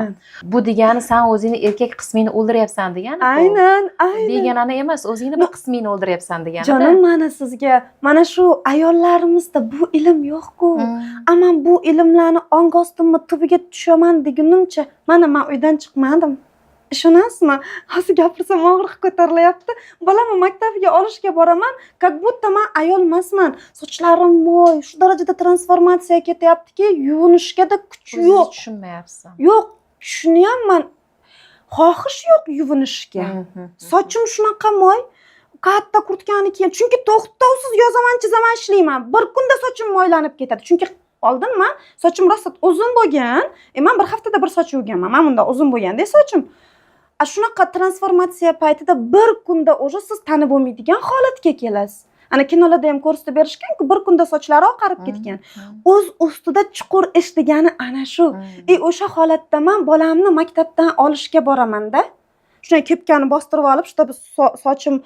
Bu degani sen o'zingni erkak qismingni o'ldiryapsan degani. Aynan. Deganani emas, o'zingni bir qismingni o'ldiryapsan degani. Jonim, mana sizga, mana shu ayollarimizda bu ilm yo'q-ku. Ammo bu ilmlarni ongostimni tubiga tushaman degunimcha, men uydan chiqmadim. Ishonasizmi? Hozir gapirsam og'riq ko'tarilyapti. Bolamni maktabiga olishga boraman, как будто men ayol emasman. Sochlarim mo'y, shu darajada transformatsiya ketyaptiki, yuvinishga-da kuch yo'q. Tushunmayapsan. Yo'q, shuni ham men xohish yo'q yuvinishga. Sochim shunaqa mo'y, katta kurtkani kiyaman. Chunki to'xtovsiz yozaman, chizaman, ishlayman. Bir kunda sochim mo'ylanib ketadi. Chunki oldin men sochim rosa uzun bo'lgan, men bir haftada bir soch yuvganman. Men bunda uzun bo'lganda sochim. Shunaqa transformatsiya paytida bir kunda уже siz tanib bo'lmaydigan holatga kelasiz. Ana kinolarda ham ko'rsatib berishgan-ku, bir kunda sochlari oqarib ketgan. O'z ustida chuqur ish degani ana shu. O'sha holatda men bolamni maktabdan olishga boraman-da. Shunday kepkani bostirib olib, shunda sochim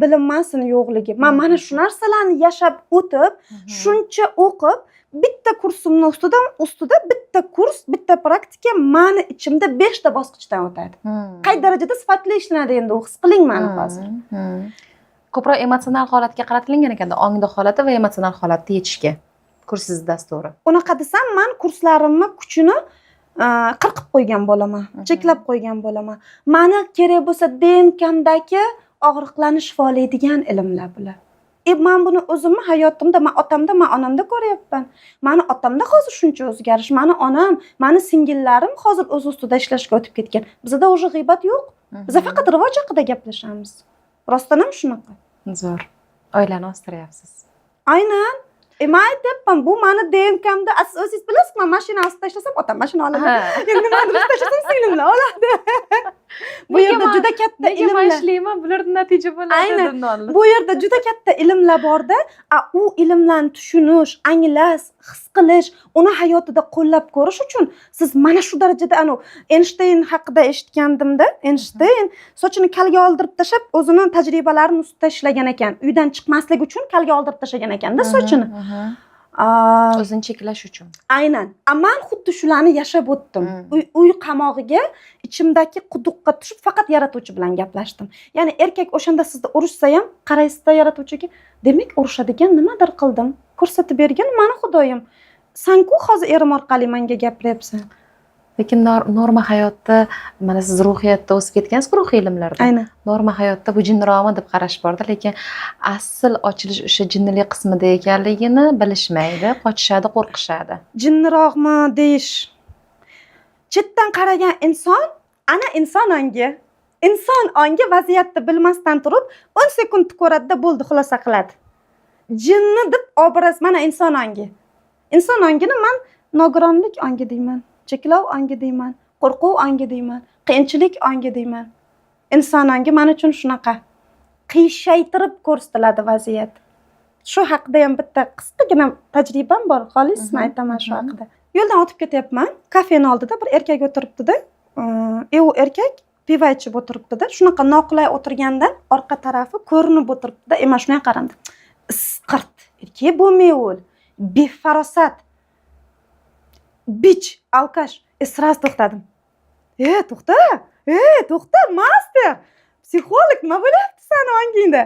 bilinmasin yo'qligi. Men mana shu narsalarni yashab o'tib, shuncha o'qib, bitta kursimni ustida bitta kurs, bitta praktika meni ichimda 5 ta bosqichdan o'tadi. Qay darajada sifatli ishlanadi endi u his qiling meni hozir. Ko'proq emotsional holatga qaratilgan ekanda, ongni holati va emotsional holatni yechishga kursiz dasturi. Unaqa desam, men kurslarimni kuchini qirqib qo'ygan bo'laman, cheklab qo'ygan bo'laman. Meni kerak bo'lsa DNK'mdagi og'riqlarni shifolaydigan ilmlar bular. Men buni o'zimni hayotimda, men otamda, men onamda ko'ryapman. Meni otamda hozir shuncha o'zgarish, meni onam, meni singillarim hozir o'z ustida ishlashga o'tib ketgan. Bizda o'sha g'iybat yo'q. Biz faqat rivoj haqida gaplashamiz. Rostdan ham shunaqa. Zo'r. Oilani o'stiryapsiz. Aynan. Men aytyapman, bu meni DNK'mda, o'zingiz bilasiz, men mashina ostida ishlasam, otam mashina oladi. Endi men ishda ishlasam, singlimlar oladi. Bu yerda juda katta ilmlar. Nega ishlayman, bulardan natija bo'ladi deb. Bu yerda juda katta ilmlar borda, u ilmlarni tushunish, anglash, his qilish, uni hayotida qo'llab ko'rish uchun siz mana shu darajada Einstein haqida eshitgandimda, Einstein sochini kalga oldirib tashab, o'zini tajribalarini ustida ishlagan ekan. Uydan chiqmaslik uchun kalga oldirib tashagan ekanda sochini. O'zini cheklash uchun. Aynan. Men xuddi shularni yashab o'tdim. Uy qamog'iga ichimdagi quduqqa tushib faqat yaratuvchi bilan gaplashdim. Ya'ni erkak o'shanda sizni urushsa ham, qaraysiz-da yaratuvchiga, demak urushadigan nimadir qildim. Ko'rsatib bergan meni Xudoyim. Sen-ku hozir erim orqali menga gapiryapsan. Lekin norma hayotda, mana siz ruhiyatda o'sib ketgansiz, ruhiy ilmlarda. Aynan. Norma hayotda bu jinniroqmi deb qarash borda, lekin asl ochilish o'sha jinnilik qismida ekanligini bilishmaydi, qochishadi, qo'rqishadi. Jinniroqmi deyish. Chetdan qaragan inson, ana inson ongi. Inson ongi vaziyatni bilmasdan turib 10 sekund ko'radida bo'ldi, xulosa qiladi. Jinni deb obraz mana inson ongi. Inson ongini men nogironlik ongi deyman. Cheklov ongi deyman, qo'rquv ongi deyman, qiyinchilik ongi deyman. Inson ongi men uchun shunaqa qiyshaytirib ko'rsatiladi vaziyat. shu haqida ham bitta qisqagina tajribam bor, xolismi aytaman shu haqida. Yo'ldan o'tib ketyapman, kafening oldida bir erkak o'tiribdi-da. U erkak pivo ichib o'tiribdi-da. Shunaqa noqulay o'tirgandan orqa tarafi ko'rinib o'tiribdi-da. Men shunga qarandim. Isqirt, erkak bo'lmay o'l. Befarosat. Bich, alkash. Sraz to'xtadim. To'xta, master. Psixolog nima bo'lyapti seni ongingda?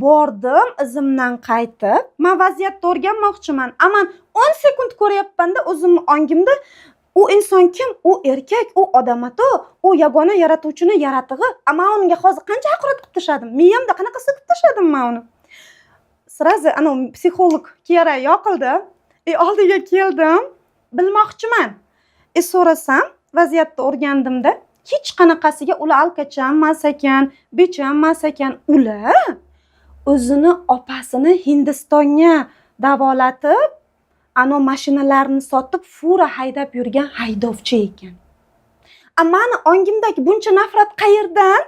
Bordim, izimdan qaytib, men vaziyatni o'rganmoqchiman. Ammo 10 sekund ko'ryapman-da, o'zimning ongimda u inson kim? U erkak, u odam-atu, u yagona yaratuvchini yaratig'i. Ammo unga hozir qancha haqorat qilib tashladim? Miyamda qanaqa silkib tashladim men uni? Sirazi ana psixolog kerak yoqildi. Oldiga keldim, bilmoqchiman. So'rasam, vaziyatni o'rgandimda, hech qanaqasiga ular alkacham emas ekan, becham emas ekan. Ular o'zini opasini Hindistonga davolatib, ana mashinalarni sotib, fura haydab yurgan haydovchi ekan. Ammo ongimdagi buncha nafrat qayerdan?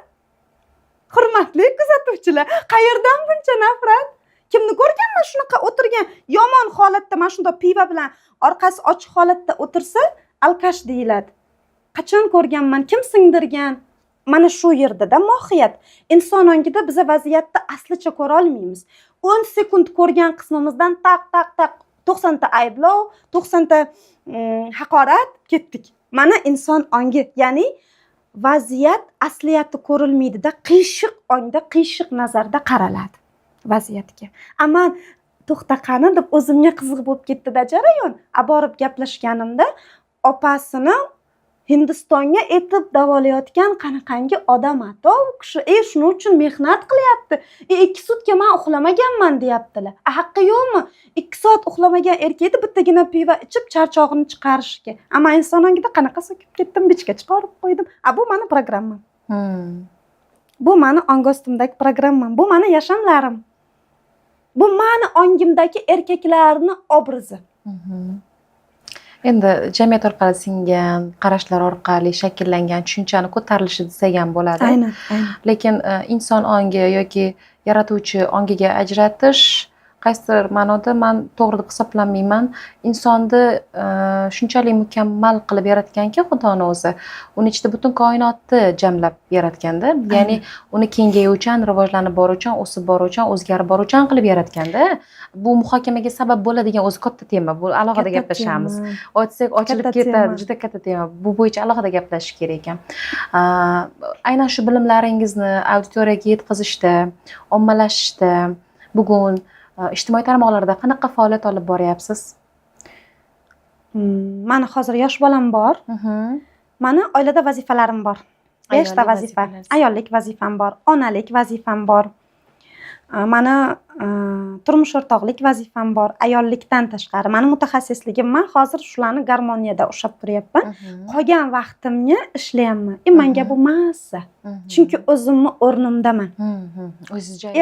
Hurmatli kuzatuvchilar, qayerdan buncha nafrat? Kimni ko'rganman shunaqa o'tirgan yomon holatda, mana shunday pivo bilan orqasi ochiq holatda o'tirsa, alkash deyiladi. Qachon ko'rganman, kim singdirgan? Mana shu yerda mohiyat. Inson ongida biz vaziyatni aslicha ko'ra olmaymiz. 10 sekund ko'rgan qismimizdan taq 90 ta ayblov, 90 ta haqorat ketdik. Mana inson ongi, ya'ni vaziyat asliyati ko'rilmaydi-da, qiyshiq ongda, qiyshiq nazarda qaraladi vaziyatga. Ammo to'xta qani deb o'zimga qiziq bo'lib ketdi-da jarayon. Borib gaplashganimda opasini Hindistonga etib davolayotgan qanaqangi odam ato u kishi, shuning uchun mehnat qilyapti. 2 sutka men uxlamaganman deyaptilar. Haqqi yo'qmi? 2 soat uxlamagan erkakni bittagina pivo ichib charchog'ini chiqarishga. Ammo inson ongida qanaqa so'kib ketdim, bichga chiqarib qo'ydim. Bu meni programmam. Bu meni ongostimdagi programmam. Bu meni yashamlarim. Bu meni ongimdagi erkaklarning obrazi. Endi jamiyat orqali singan, qarashlar orqali shakllangan tushunchani ko'tarilishi desak ham bo'ladi. Aynan. Lekin inson ongi yoki yaratuvchi ongiga ajratish qaysidir ma'noda men to'g'ri deb hisoblamayman. Insonni shunchalik mukammal qilib yaratganki Xudoning o'zi, uning ichida butun koinotni jamlab yaratganda, ya'ni uni kengayuvchan, rivojlanib boruvchan, o'sib boruvchan, o'zgarib boruvchan qilib yaratganda, bu muhokamaga sabab bo'ladigan o'zi katta tema. Bu alohida gaplashamiz. Ochsak ochilib ketadi, juda katta tema. Bu bo'yicha alohida gaplashish kerak ekan. Aynan shu bilimlaringizni auditoriyaga yetkazishda, ommalashishda bugun ijtimoiy tarmoqlarda qanaqa faoliyat olib boryapsiz? Mani hozir yosh bolam bor. Mani oilada vazifalarim bor. 5 ta vazifa. Ayollik vazifam bor, onalik vazifam bor. Mani turmush o'rtoqlik vazifam bor, ayollikdan tashqari. Mani mutaxassisligim, men hozir shularni garmoniyada ushlab turyapman. Qolgan vaqtimni ishlayapman. Menga bu mazza. Chunki o'zimni o'rnimdaman.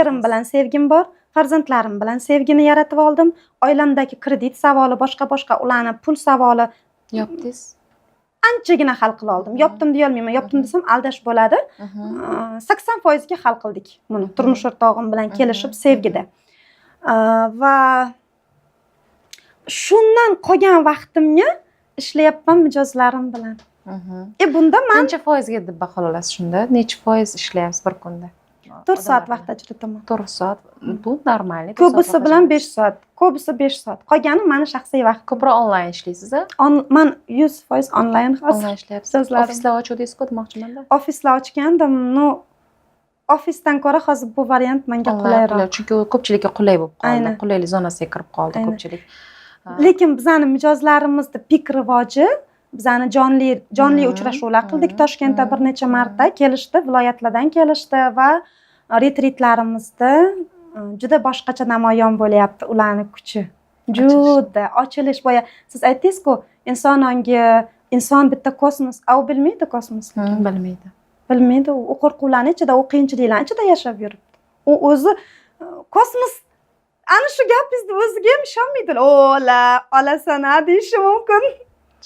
Erim bilan sevgim bor. Farzandlarim bilan sevgini yaratib oldim. Oilamdagi kredit savoli, boshqa ularning pul savoli yopdingiz. Anchagina hal qila oldim. Yopdim deya olmayman. Yopdim desam aldash bo'ladi. 80% ga hal qildik buni. Turmush o'rtog'im bilan kelishib sevgida. Va shundan qolgan vaqtimni ishlayapman mijozlarim bilan. Bunda men qancha foizga deb baholaysiz shunda? Necha foiz ishlayapsiz bir kunda? 4 soat vaqt ajrataman. 4 soat. Bu normal. Ko'bisi bilan 5 soat. Ko'bisi 5 soat. Qolgani meni shaxsiy vaqt. Ko'proq onlayn ishlaysiz-a? Men 100% onlayn ishlayapsiz. Ofislar ochuvdingiz-ku demoqchiman-da. Ofislar ochgandim. Ofisdan ko'ra hozir bu variant menga qulayroq. Chunki u ko'pchilikka qulay bo'lib qoldi. Qulaylik zonasiga kirib qoldi ko'pchilik. Lekin bizani mijozlarimizning pik rivoji, bizani jonli uchrashuvlar qildik Toshkentda bir necha marta, kelishdi, viloyatlardan kelishdi va retritlarimizda juda boshqacha namoyon bo'lyapti ularning kuchi. Juda ochilish boya siz aytdingiz-ku, inson ongi, inson bitta kosmos, u bilmaydi kosmosni. Bilmaydi, u qo'rquvlarning ichida, u qiyinchiliklar ichida yashab yuribdi. U o'zi kosmos ana shu gapingizni o'ziga ham ishonmaydilar. Ola, olasan deyishi mumkin.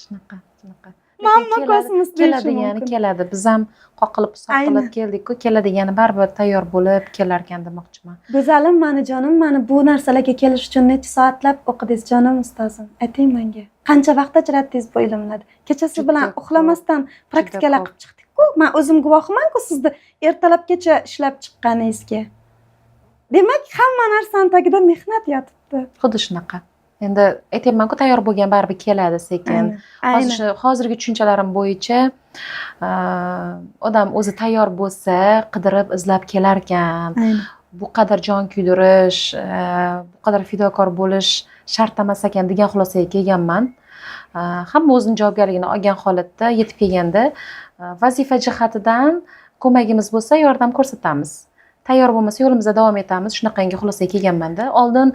Shunaqa. shunaqa. Mamma kosmos keladi deyishi yani mumkin. keladi. Biz ham qoqilib soqilib Aynan. keldik-ku, keladi yana baribir tayyor bo'lib kelarkan demoqchiman. Go'zalim, mani jonim, mana bu narsalarga kelish uchun necha soatlab o'qidingiz jonim ustozim? Ayting menga. Qancha vaqt ajratdingiz bu ilmlarga? Kechasi Juda bilan ko'p. uxlamasdan praktikalar ko'p. qilib chiqdik-ku. Men o'zim guvohiman-ku sizni ertalabgacha ishlab chiqqaningizga. Demak, hamma narsani tagida mehnat yotibdi. Xuddi shunaqa. Endi aytyapman-ku, tayyor bo'lgan baribir keladi sekin. Aynan. Hozirgi tushunchalarim bo'yicha odam o'zi tayyor bo'lsa, qidirib izlab kelarkan. Aynan. Bu qadar jon kuydirish, bu qadar fidokor bo'lish shart emas ekan degan xulosaga kelganman. Hamma o'zining javobgarligini olgan holatda yetib kelganda vazifa jihatidan ko'magimiz bo'lsa yordam ko'rsatamiz. Tayyor bo'lmasa yo'limizda davom etamiz. Shunaqangi xulosaga kelganman-da. Oldin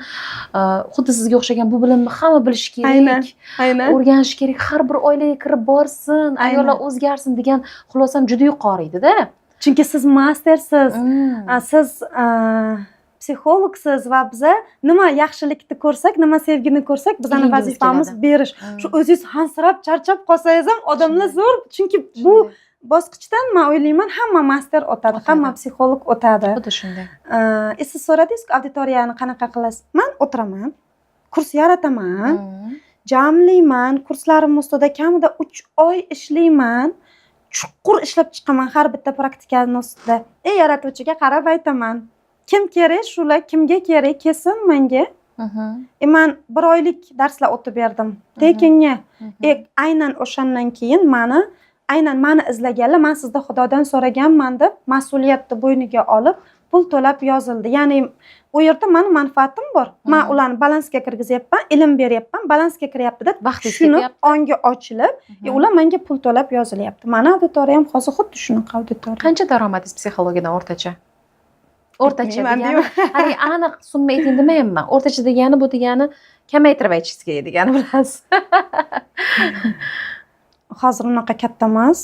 xuddi sizga o'xshagan bu bilimni hamma bilishi kerak. Aynan. O'rganish kerak, har bir oilaga kirib borsin, ayollar o'zgarsin degan xulosam juda yuqori edi-da. Chunki siz mastersiz, siz psixologsiz va biza nima yaxshilikni ko'rsak, nima sevgini ko'rsak, bizning Ilingimiz vazifamiz keladi. berish. Shu o'zingiz hansirab, charchab qolsangiz ham odamlar zo'r, chunki bu bosqichdan men o'ylayman hamma master o'tadi, hamma psixolog o'tadi. Xuddi shunday. Siz so'radingiz-ku, auditoriyani qanaqa qilasiz? Men o'tiraman, kurs yarataman, jamlayman, kurslarim ustida kamida 3 oy ishlayman. Chuqur ishlab chiqaman har bitta praktikani ustida. Yaratuvchiga qarab aytaman. Kim kerak, shular kimga kerak, kelsin menga. Men 1 oylik darslar o'tib berdim. Tekinga. Aynan o'shandan keyin mani izlaganlar, men sizda Xudodan so'raganman deb mas'uliyatni bo'yniga olib, pul to'lab yozildi. Ya'ni u yerda meni manfaatim bor. Men ularni balansga kirgizyapman, ilm beryapman, balansga kiryapti deb shuni ongi ochilib, ular menga pul to'lab yozilyapti. Meni auditoriyam hozir xuddi shunaqa auditoriya. Qancha daromadingiz psixologiyadan o'rtacha? O'rtacha degani, hali aniq summa ayting demayapman. O'rtacha degani bu degani kamaytirib aytishingiz kerak degani bilasiz. Hozir unaqa katta emas.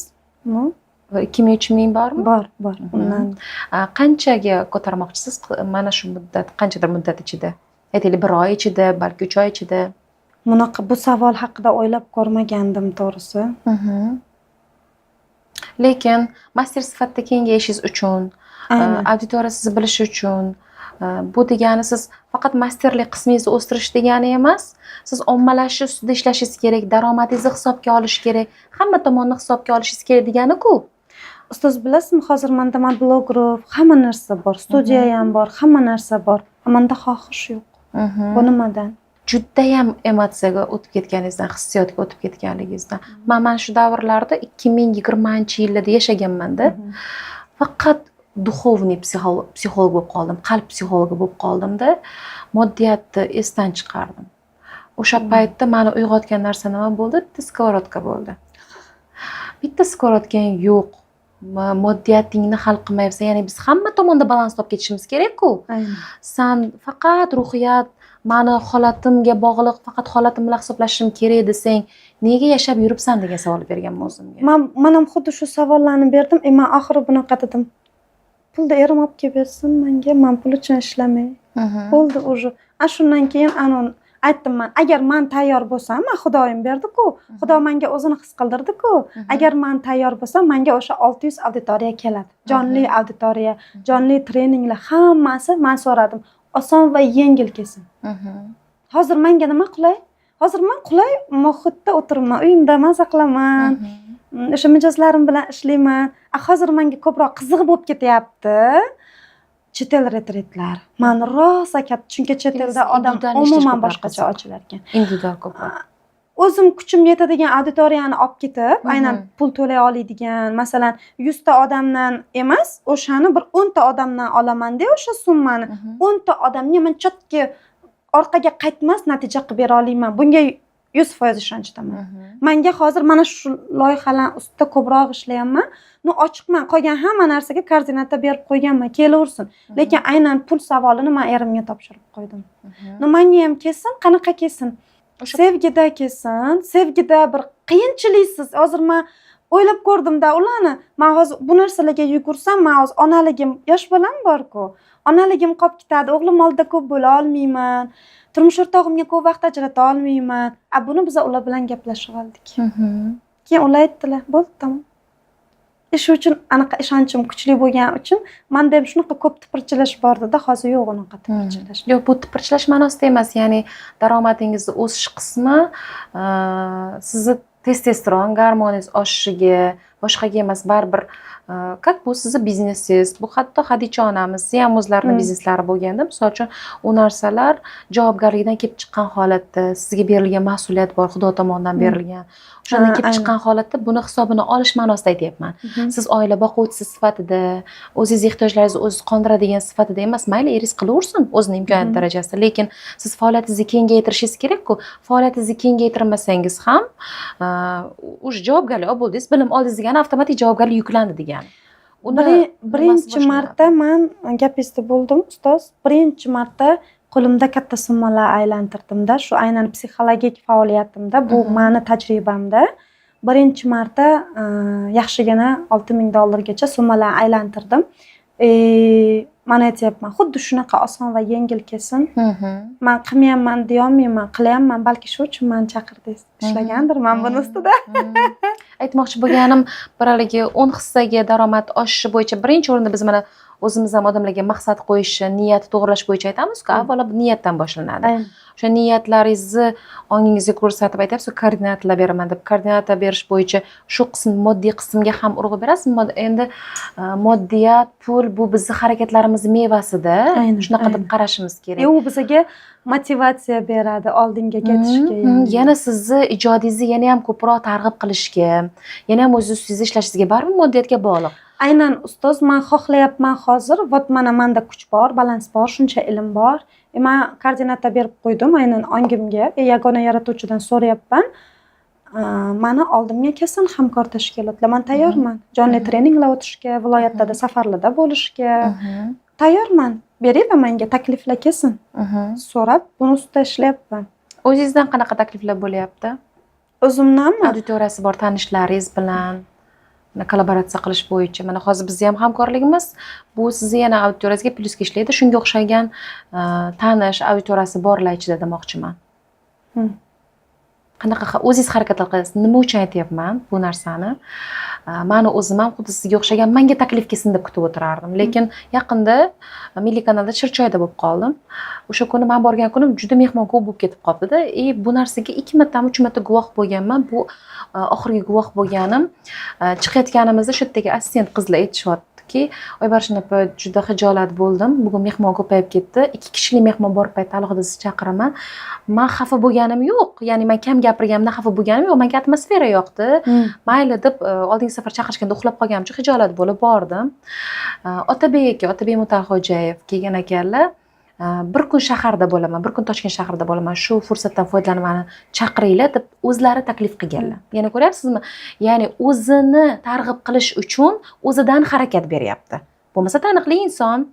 2-3 ming bormi? Bor. Undan qanchaga ko'tarmoqchisiz mana shu muddat, qanchadir muddat ichida? Aytaylik 1 oy ichida, balki 3 oy ichida. Bunaqa bu savol haqida o'ylab ko'rmagandim to'g'risi. Lekin master sifatida kengayishingiz uchun, auditoriya sizni bilishi uchun, bu degani siz faqat masterlik qismingizni o'stirish degani emas, siz ommalashish ustida ishlashingiz kerak, daromadingizni hisobga olish kerak, hamma tomonni hisobga olishingiz kerak degani-ku. Ustoz, bilasizmi, hozir menda blog guruh, hamma narsa bor, studiya ham bor, hamma narsa bor. Menda xohish yo'q. Bu nimadan? Judayam emotsiyaga o'tib ketganingizdan, hissiyotga o'tib ketganligingizdan. Mana shu davrlarda 2020-yillarda yashaganman-da. Faqat duxovniy psixolog bo'lib qoldim, qalb psixologi bo'lib qoldim-da, moddiyatni esdan chiqardim. O'sha paytda meni uyg'otgan narsa nima bo'ldi? Bitta skorotka bo'ldi. Bitta skorotkang yo'q. Moddiyatingni hal qilmayapsan, ya'ni biz hamma tomonda balans topib ketishimiz kerak-ku. Sen faqat ruhiyat, meni holatimga bog'liq, faqat holatim bilan hisoblashim kerak desang, nega yashab yuribsan degan savol berganman o'zimga. Men ham xuddi shu savollarni berdim. Men oxiri bunaqa dedim. Pulni erim olib kelib bersin menga, men pul uchun ishlamay. Bo'ldi уже. Shundan keyin aytdim men, agar men tayyor bo'lsam, Xudoyim berdi-ku, Xudo menga o'zini his qildirdi-ku. Agar men tayyor bo'lsam, menga o'sha 600 auditoriya keladi. Jonli auditoriya, jonli treninglar hammasi men so'radim. Oson va yengil kelsin. Hozir menga nima qulay? Hozir men qulay muhitda o'tiribman, uyimda maza qilaman. O'sha mijozlarim bilan ishlayman. Hozir menga ko'proq qiziq bo'lib ketyapti. Chet el retretlar. Men rosa katta, chunki chet elda odam umuman boshqacha ochilar ekan. Individual ko'proq. O'zim kuchim yetadigan auditoriyani olib ketib, aynan pul to'lay oladigan, masalan, 100 ta odamdan emas, o'shani bir 10 ta odamdan olaman-da, o'sha summani 10 ta odamga men chotki orqaga qaytmas natija qilib bera olmayman. Bunga 100% ishonchdaman. Menga hozir mana shu loyihalar ustida ko'proq ishlayapman. Ochiqman, qolgan hamma narsaga koordinata berib qo'yganman, kelaversin. Lekin aynan pul savolini men erimga topshirib qo'ydim. Menga ham kelsin, qanaqa kelsin? Sevgida kelsin, sevgida bir qiyinchiliksiz. Hozir men o'ylab ko'rdim-da ularni. Men hozir bu narsalarga yugursam, men hozir onaligim, yosh bolam bor-ku. Onaligim qolib ketadi, o'g'lim oldida ko'p bo'la olmayman. Turmush o'rtog'imga ko'p vaqt ajrata olmayman. Buni biz ular bilan gaplashib oldik. keyin ular aytdilar bo'ldi tamom ish uchun anaqa ishonchim kuchli bo'lgani uchun manda ham shunaqa ko'p tipirchilash bor edi hozir yo'q unaqa tipirchilash yo'q bu tipirchilash ma'nosida emas ya'ni daromadingizni o'sish qismi sizni testosteron gormoningiz oshishiga boshqaga emas baribir как bu sizni biznesingiz bu hatto Hadicha onamizni ham o'zlarini bizneslari bo'lganda misol uchun u narsalar javobgarlikdan kelib chiqqan holatda sizga berilgan mas'uliyat bor Xudo tomonidan berilgan o'shandan kelib chiqqan holatda buni hisobini olish ma'nosida aytyapman siz oila boquvchisi sifatida o'zingizni ehtiyojlaringizni o'zingiz qondiradigan sifatida emas mayli eringiz qilaversin o'zini imkoniyati darajasida lekin siz faoliyatingizni kengaytirishingiz kerak-ku faoliyatingizni kengaytirmasangiz ham уже javobgarlik olib bo'ldingiz bilim oldingiz degani avtomatik javobgarlik yuklandi degani birinchi marta man gapingizda bo'ldim ustoz birinchi marta qo'limda katta summalar aylantirdimda shu aynan psixologik faoliyatimda bu mani tajribamda birinchi marta yaxshigina $6000 summalar aylantirdim man aytyapman xuddi shunaqa oson va yengil kelsin man qilmayapman deyolmayman qilyapman balki shu uchun mani chaqirdingiz ishlagandirman buni ustida aytmoqchi bo'lganim bir haligi 10 hissaga daromad oshishi bo'yicha birinchi o'rinda biz mana o'zimiz ham odamlarga maqsad qo'yishni niyatni to'g'irlash bo'yicha aytamiz-ku avvalo niyatdan boshlanadi o'sha niyatlaringizni ongingizga ko'rsatib aytyapsiz koordinatalar beraman deb koordinata berish bo'yicha shu qism moddiy qismga ham urg'u berasiz endi moddiyat pul bu bizni harakatlarimizni mevasida shunaqa deb qarashimiz kerak u bizga motivatsiya beradi oldinga ketishga yana sizni ijodingizni yana ham ko'proq targ'ib qilishga yana ham o'z ustingizda ishlashingizga baribir moddiyatga bog'liq aynan ustoz man xohlayapman hozir вот mana manda kuch bor balans bor shuncha ilm bor man koordinata berib qo'ydim aynan ongimga yagona yaratuvchidan so'rayapman mani oldimga kelsin hamkor tashkilotlar man tayyorman jonli treninglar o'tishga viloyatlarda safarlarda bo'lishga tayyorman beringlar menga takliflar kelsin so'rab buni ustida ishlayapman o'zingizdan qanaqa takliflar bo'lyapti o'zimdanmi auditoriyasi bor tanishlaringiz bilan kollaboratsiya qilish bo'yicha mana hozir bizni ham hamkorligimiz bu sizni yana auditoriyangizga plyusga ishlaydi shunga o'xshagan tanish auditoriyasi borlar ichida demoqchiman qanaqa o'zingiz harakatlar qilasiz nima uchun aytyapman bu narsani mani o'zim ham xuddi sizga o'xshagan manga taklif kelsin deb kutib o'tirardim lekin yaqinda milliy kanalda Chirchiyoyda bo'lib qoldim o'sha kuni men borgan kunim juda mehmon ko'p bo'lib ketib qolibdi-da bu narsaga 2 martami 3 marta guvoh bo'lganman bu oxirgi guvoh bo'lganim chiqayotganimizda shu yerdagi assistent qizlar aytishyaptiki Oybarshin opa juda xijolat bo'ldim bugun mehmon ko'payib ketdi 2 kishilik mehmon bor paytda alohida sizni chaqiraman man xafa bo'lganim yo'q ya'ni men kam gapirganimdan xafa bo'lganim yo'q menga atmosfera yoqdi mayli deb oldingi safar chaqirishganda uxlab qolganim uchun xijolat bo'lib bordim Otabek Mutalxo'jayev kelgan ekanlar bir kun shaharda bo'laman bir kun Toshkent shahrida bo'laman shu fursatdan foydalanib mani chaqiringlar deb o'zlari taklif qilganlar yana ko'ryapsizmi ya'ni o'zini targ'ib qilish uchun o'zidan harakat beryapti bo'lmasa taniqli inson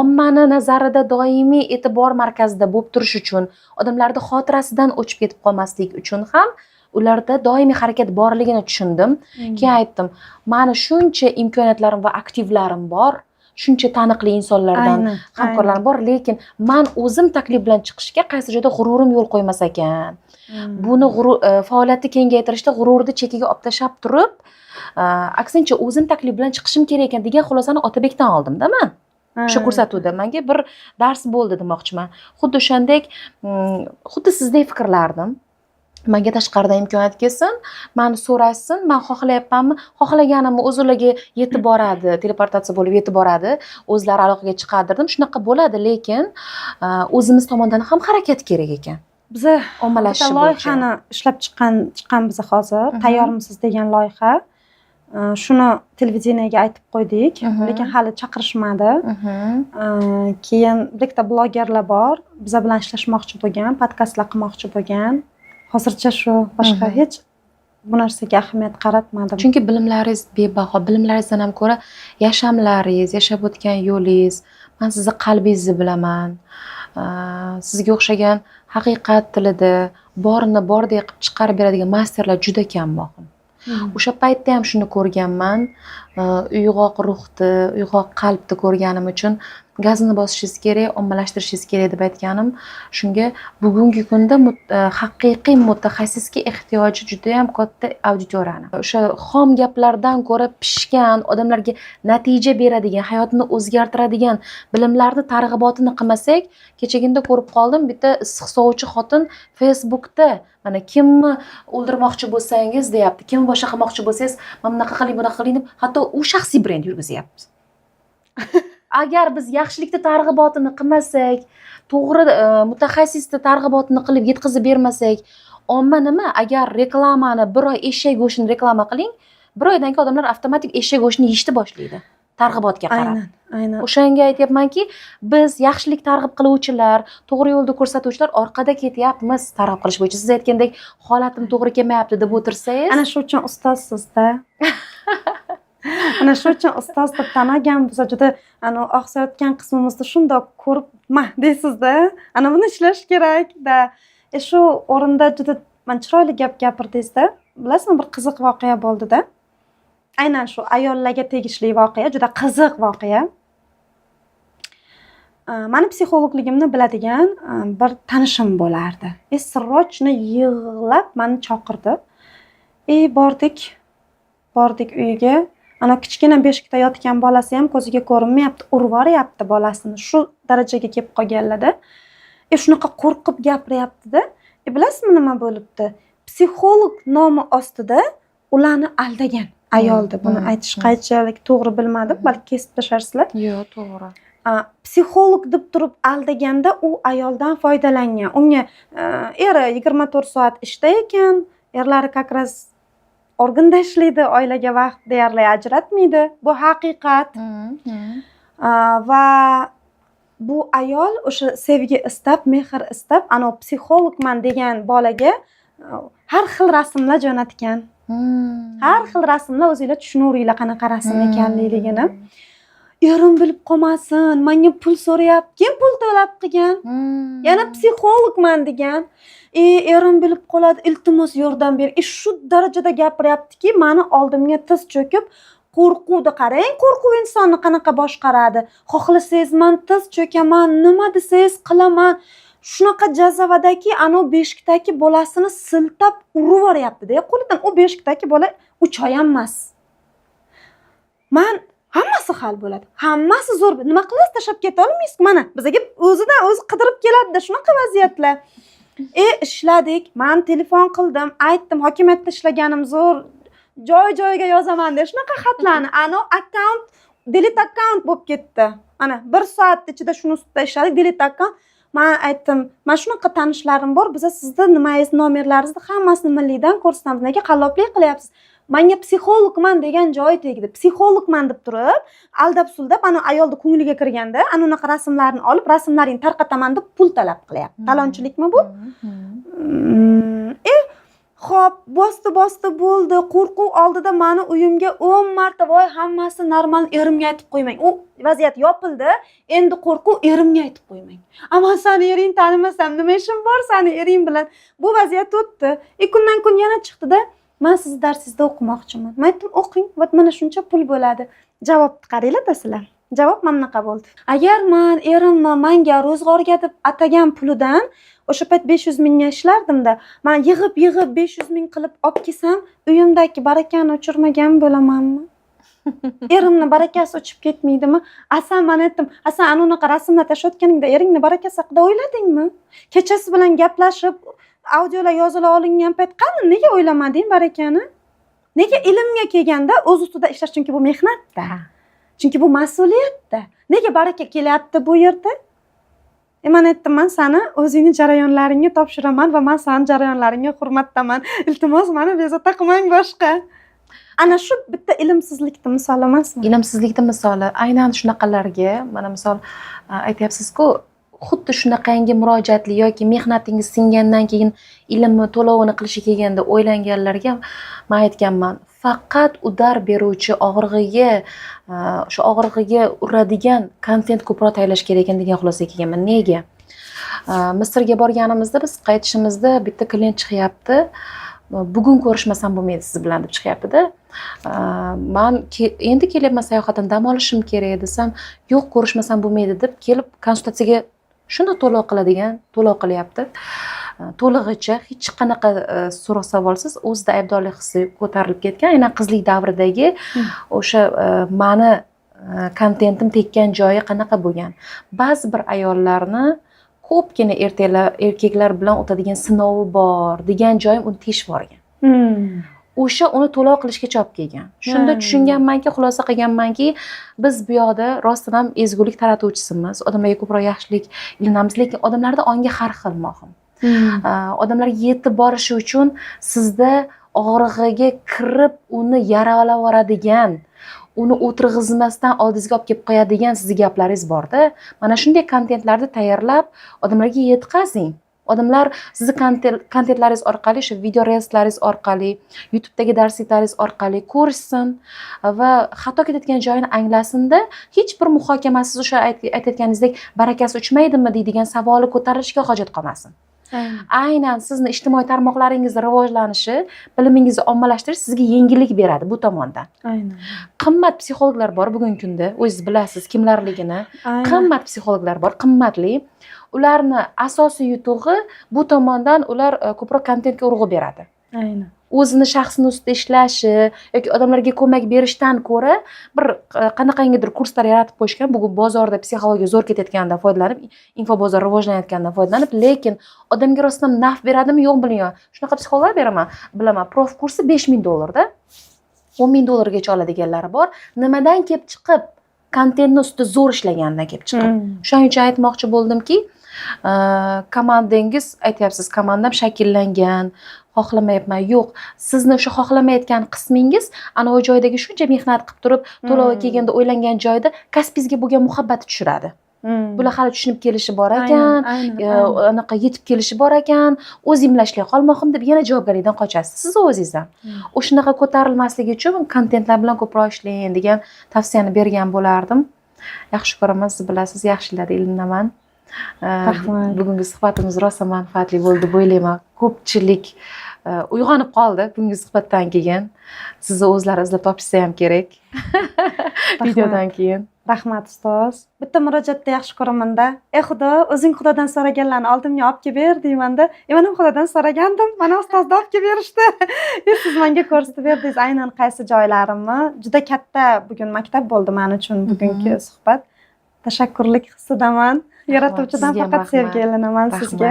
ommani nazarida doimiy e'tibor markazida bo'lib turish uchun odamlarni xotirasidan o'chib ketib qolmaslik uchun ham ularda doimiy harakat borligini tushundim keyin aytdim mani shuncha imkoniyatlarim va aktivlarim bor shuncha taniqli insonlardan hamkorlarim bor lekin man o'zim taklif bilan chiqishga qaysi joyda g'ururim yo'l qo'ymas ekan buni faoliyatni kengaytirishda g'ururni chekiga olib tashlab turib aksincha o'zim taklif bilan chiqishim kerak ekan degan xulosani Otabekdan oldimda man shu ko'rsatuvda menga bir dars bo'ldi demoqchiman xuddi o'shandek xuddi sizdek fikrlardim menga tashqaridan imkoniyat kelsin mani so'rashsin man xohlayapmanmi xohlaganimni o'zlariga yetib boradi teleportatsiya bo'lib yetib boradi o'zlari aloqaga chiqardirdim shunaqa bo'ladi lekin o'zimiz tomonidan ham harakat kerak ekan biza ommalashish loyihani ishlab chiqqanmiz hozir tayyormisiz degan loyiha shuni televideniyega aytib qo'ydik lekin hali chaqirishmadi keyin bir ikkita blogerlar bor biza bilan ishlashmoqchi bo'lgan podkastlar qilmoqchi bo'lgan hozircha shu boshqa hech bu narsaga ahamiyat qaratmadim chunki bilimlaringiz bebaho bilimlaringizdan ham ko'ra yashamlaringiz yashab o'tgan yo'lingiz man sizni qalbingizni bilaman sizga o'xshagan haqiqat tilida borini bordek qilib chiqarib beradigan masterlar juda kam muhim o'sha paytda ham shuni ko'rganman uyg'oq ruhni uyg'oq qalbni ko'rganim uchun gazini bosishingiz kerak, ommalashtirishingiz kerak deb aytganim shunga, bugungi kunda haqiqiy mutaxassisga ehtiyoji juda ham katta auditoriyani. O'sha xom gaplardan ko'ra pishgan, odamlarga natija beradigan, hayotini o'zgartiradigan bilimlarni targ'ibotini qilmasak, kechagina ko'rib qoldim, bitta issiq sovuvchi xotin Facebookda mana kimni o'ldirmoqchi bo'lsangiz deyapti, kimni boshqa qilmoqchi bo'lsangiz, mana bunaqa qiling, bunaqa qiling deb, hatto u shaxsiy brend yurgizyapti. Agar biz yaxshilikni targ'ibotini qilmasak, to'g'ri mutaxassisni targ'ibotini qilib yetkazib bermasak, omma nima? Agar reklamani bir oy eshak go'shtini reklama qiling, bir oydan keyin odamlar avtomatik eshak go'shtini yeyishni boshlaydi. Targ'ibotga qarab. Aynan. O'shanga aytyapmanki, biz yaxshilik targ'ib qiluvchilar, to'g'ri yo'lda ko'rsatuvchilar orqada ketyapmiz targ'ib qilish bo'yicha. Siz aytgandek, holatim to'g'ri kelmayapti deb o'tirsangiz, Ana shu uchun ustozsiz-da. Ana shu uchun ustoz deb tanagan bo'lsa, juda oqsayotgan qismimizni shundoq ko'rib, deysiz-da. Ana buni ishlash kerak-da. Shu o'rinda juda chiroyli gap gapirdingiz-da. Bilasizmi, bir qiziq voqea bo'ldi-da. Aynan shu ayollarga tegishli voqea, juda qiziq voqea. Mani psixologligimni biladigan bir tanishim bo'lardi. Sirrochni yig'lab meni chaqirdi. Bordik uyiga. Ana kichkina beshikda yotgan bolasi ham ko'ziga ko'rinmayapti, urib yuboryapti bolasini. Shu darajaga kelib qolganlarda. Shunaqa qo'rqib gapiryapti-da. Bilasizmi nima bo'libdi? Psixolog nomi ostida ularni aldagan ayoldi. Buni aytish qanchalik to'g'ri bilmadim, balki kesib tashlarsizlar. Yo'q, to'g'ri. Psixolog deb turib aldaganda u ayoldan foydalangan. Unga eri 24 soat ishda ekan, erlari как раз organda ishlaydi, oilaga vaqt deyarli ajratmaydi. Bu haqiqat. Va bu ayol o'sha sevgi istab, mehr istab, psixologman degan bolaga har xil rasmlar jo'natgan. Har xil rasmlar, o'zingizlar tushunaveringlar qanaqa rasm ekanligini. Erim bilib qolmasin, menga pul so'rayapti, kim pul to'lab qilgan? Yana psixologman degan. Erim bilib qoladi, iltimos yordam ber. Shu darajada gapiryaptiki, meni oldimga tiz cho'kib, qo'rquvni qarang, qo'rquv insonni qanaqa boshqaradi. Xohlasangiz men tiz cho'kaman, nima desangiz qilaman. Shunaqa jazavadaki, beshikdagi bolasini siltab urib yuboryapti-da. Qo'lidan u beshikdagi bola 3 oy emas. Men hammasi hal bo'ladi. Hammasi zo'r. Nima qilasiz? Tashlab keta olmaysiz. Mana bizga o'zidan o'zi qidirib keladi-da shunaqa vaziyatlar. Ishladik. Men telefon qildim, aytdim, hokimiyatda ishlaganim zo'r. Joy-joyiga yozaman deb shunaqa xatlarni. Account delete account bo'lib ketdi. Mana 1 soat ichida shuni ustida ishladik, delete account. Men aytdim, "Men shunaqa tanishlarim bor, biz sizni nimangiz, nomerlaringizni hammasini milliydan ko'rsatamiz. Nega qalloblik qilyapsiz? Menga psixologman degan joyi tegdi. Psixologman deb turib, aldab-suldab ayolni ko'ngliga kirganda, unaqa rasmlarni olib, rasmlaringni tarqataman deb pul talab qilyapti. Talonchilikmi bu? Xo'p, bosti bo'ldi. Qo'rquv oldida meni uyimga 10 marta voy hammasi normal, erimga aytib qo'ymang. U vaziyat yopildi. Endi qo'rquv erimga aytib qo'ymang. Ammo seni ering tanimasam nima ishim bor seni ering bilan? Bu vaziyat o'tdi. Kundan kun yana chiqdi-da, men sizni darsingizda o'qimoqchiman. Men aytdim, o'qing, vat mana shuncha pul bo'ladi. Javobni qaranglar sizlar. Javob mana bunaqa bo'ldi. Agar men erimni menga ro'zg'orga deb atagan pulidan o'sha payt 500 mingga ishlardim-da, men yig'ib 500 ming qilib olib kelsam, uyimdagi barakani o'chirmagan bo'lamanmi? Erimni barakasi o'chib ketmaydimi? Asan men aytdim, "Asan unaqa rasmlar tashlayotganingda eringni barakasi haqida o'yladingmi? Kechasi bilan gaplashib, audiolar yozila olingan payt qani nega o'ylamading barakani? Nega ilmga kelganda o'z ustida ishlash, chunki bu mehnatda. Chunki bu mas'uliyatda. Nega baraka kelyapti bu yerda?" Men aytdim, "Men seni o'zingning jarayonlaringga topshiraman va men seni jarayonlaringga hurmatdaman. Iltimos meni bezovta qilmang boshqa." Ana shu bitta ilmsizlikni misoli emasmi? Ilmsizlikni misoli. Aynan shunaqalarga, mana misol aytyapsiz-ku, xuddi shunaqangi murojaatli yoki mehnatingiz singandan keyin ilmni to'lovini qilishi kelganda o'ylanganlarga men aytganman, faqat udar beruvchi og'rig'iga, shu og'rig'iga uradigan kontent ko'proq tayyorlash kerak ekan degan xulosaga kelganman. Nega? Misrga borganimizda biz qaytishimizda bitta klient chiqyapti. bugun ko'rishmasam bo'lmaydi siz bilan deb chiqyaptida. Man endi kelyapman sayohatdan, dam olishim kerak desam, yo'q ko'rishmasam bo'lmaydi deb kelib konsultatsiyaga shuni to'lov qilyapti. To'lig'icha hech qanaqa so'roq savolsiz o'zida aybdorlik hissi ko'tarilib ketgan. Aynan qizlik davridagi o'sha mani kontentim tekkan joyi qanaqa bo'lgan. Ba'zi bir ayollarni ko'pgina erkaklar bilan o'tadigan sinovi bor degan joyim uni teshib yuborgan. O'sha uni to'lov qilishgacha olib kelgan. Shunda tushunganmanki, xulosa qilganmanki, biz bu yoqda rostdan ham ezgulik taratuvchisimiz, odamlarga ko'proq yaxshilik ilinamiz, lekin odamlarda ongi har xil mohim. Odamlarga yetib borishi uchun sizda og'rig'iga kirib uni yaralab yuboradigan, uni o'tirg'izmasdan oldingizga olib kelib qo'yadigan sizning gaplaringiz borda. Mana shunday kontentlarni tayyorlab odamlarga yetkazing. Odamlar sizni kontentlaringiz orqali, shu video reelslaringiz orqali, YouTube'dagi darsliklaringiz orqali ko'rishsin va xato ketayotgan joyini anglasinda, hech bir muhokamasiz o'sha aytayotganingizdek barakasi uchmaydimi deydigan savoli ko'tarilishiga hojat qolmasin. Aynan sizni ijtimoiy tarmoqlaringiz rivojlanishi, bilimingizni ommalashtirish sizga yengillik beradi bu tomondan. Aynan. Qimmat psixologlar bor bugungi kunda, o'zingiz bilasiz kimlarligini. Qimmat psixologlar bor, qimmatli. Ularni asosiy yutug'i bu tomondan ular ko'proq kontentga urg'u beradi. Aynan. O'zini shaxsini ustida ishlashi yoki odamlarga ko'mak berishdan ko'ra bir qanaqangidir kurslar yaratib qo'yishgan. Bugun bozorda psixologiya zo'r ketayotganidan foydalanib, info bozor rivojlanayotganidan foydalanib, lekin odamga rostdan naf beradimi, yo'q bilmayman. Shunaqa psixologlar beraman, bilaman. Prof kursi $5000 da. $10,000gacha oladiganlari bor. Nimadan kelib chiqib? Kontentni ustida zo'r ishlaganidan kelib chiqib. Shuning uchun aytmoqchi bo'ldimki, komandangiz, aytyapsiz, komandam shakllangan, xohlamayapman. Yo'q, sizni o'sha xohlamayotgan qismingiz ana o'sha joydagi shuncha mehnat qilib turib, to'lovi kelganda o'ylangan joyda kasbingizga bo'lgan muhabbat tushiradi. Bular hali tushunib kelishi bor ekan, anaqa yetib kelishi bor ekan, o'zim bilan ishlay qolmoqim deb yana javobgarlikdan qochasiz siz o'zingizdan. O'shanaqa ko'tarilmasligi uchun kontentlar bilan ko'proq ishlang degan tavsiyani bergan bo'lardim. Yaxshi ko'raman, siz bilasiz, yaxshilardan ilinaman. Rahmat. Bugungi suhbatimiz rosa manfaatli bo'ldi deb o'ylayman. Ko'pchilik uyg'onib qoldi bugungi suhbatdan keyin. Sizni o'zlari izlab topishsa ham kerak. Videodan keyin. Rahmat ustoz. Bitta murojaatda yaxshi ko'raman-da. Ey Xudo, o'zing Xudodan so'raganlarni oldimga olib kelib ber deyman-da. Men ham Xudodan so'ragandim, mana ustozdan olib kelib berishdi. Siz menga ko'rsatib berdingiz aynan qaysi joylarimni. Juda katta bugun maktab bo'ldi men uchun bugungi suhbat. Tashakkurlik hissidaman. Yaratuvchidan faqat sevgi ilinaman sizga.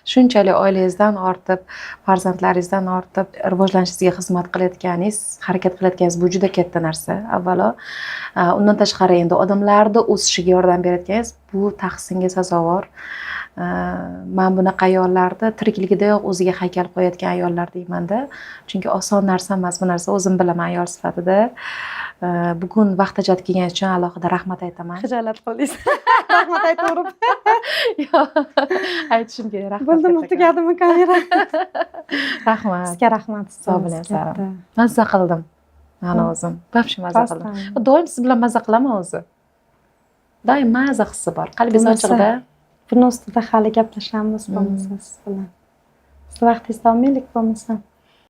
Shunchalik oilangizdan ortib, farzandlaringizdan ortib, rivojlanishingizga xizmat qilayotganingiz, harakat qilayotganingiz bu juda katta narsa. Avvalo, undan tashqari endi odamlarning o'sishiga yordam berayotganingiz bu tahsinga sazovor. Men bunaqa ayollarni tirikligidayoq o'ziga haykal qo'yayotgan ayollar deyman-da. Chunki oson narsa emas bu narsa, o'zim bilaman ayol sifatida. Bugun vaqt ajratib kelganingiz uchun alohida rahmat aytaman. Xijolat qildingiz. Rahmat aytaverib. Yo'q, aytishim kerak. Rahmat. Bo'ldim, tugadimi kamera? Rahmat. Sizga rahmat. Sog' bo'ling. Mazza qildim. Men o'zim. Вообще mazza qildim. Doim siz bilan mazza qilaman o'zi. Doim mazza hissi bor. Qalbingiz ochiqda. Buni ustida hali gaplashamiz bo'lmasa siz bilan. Siz vaqtingizni olmaylik bo'lmasa.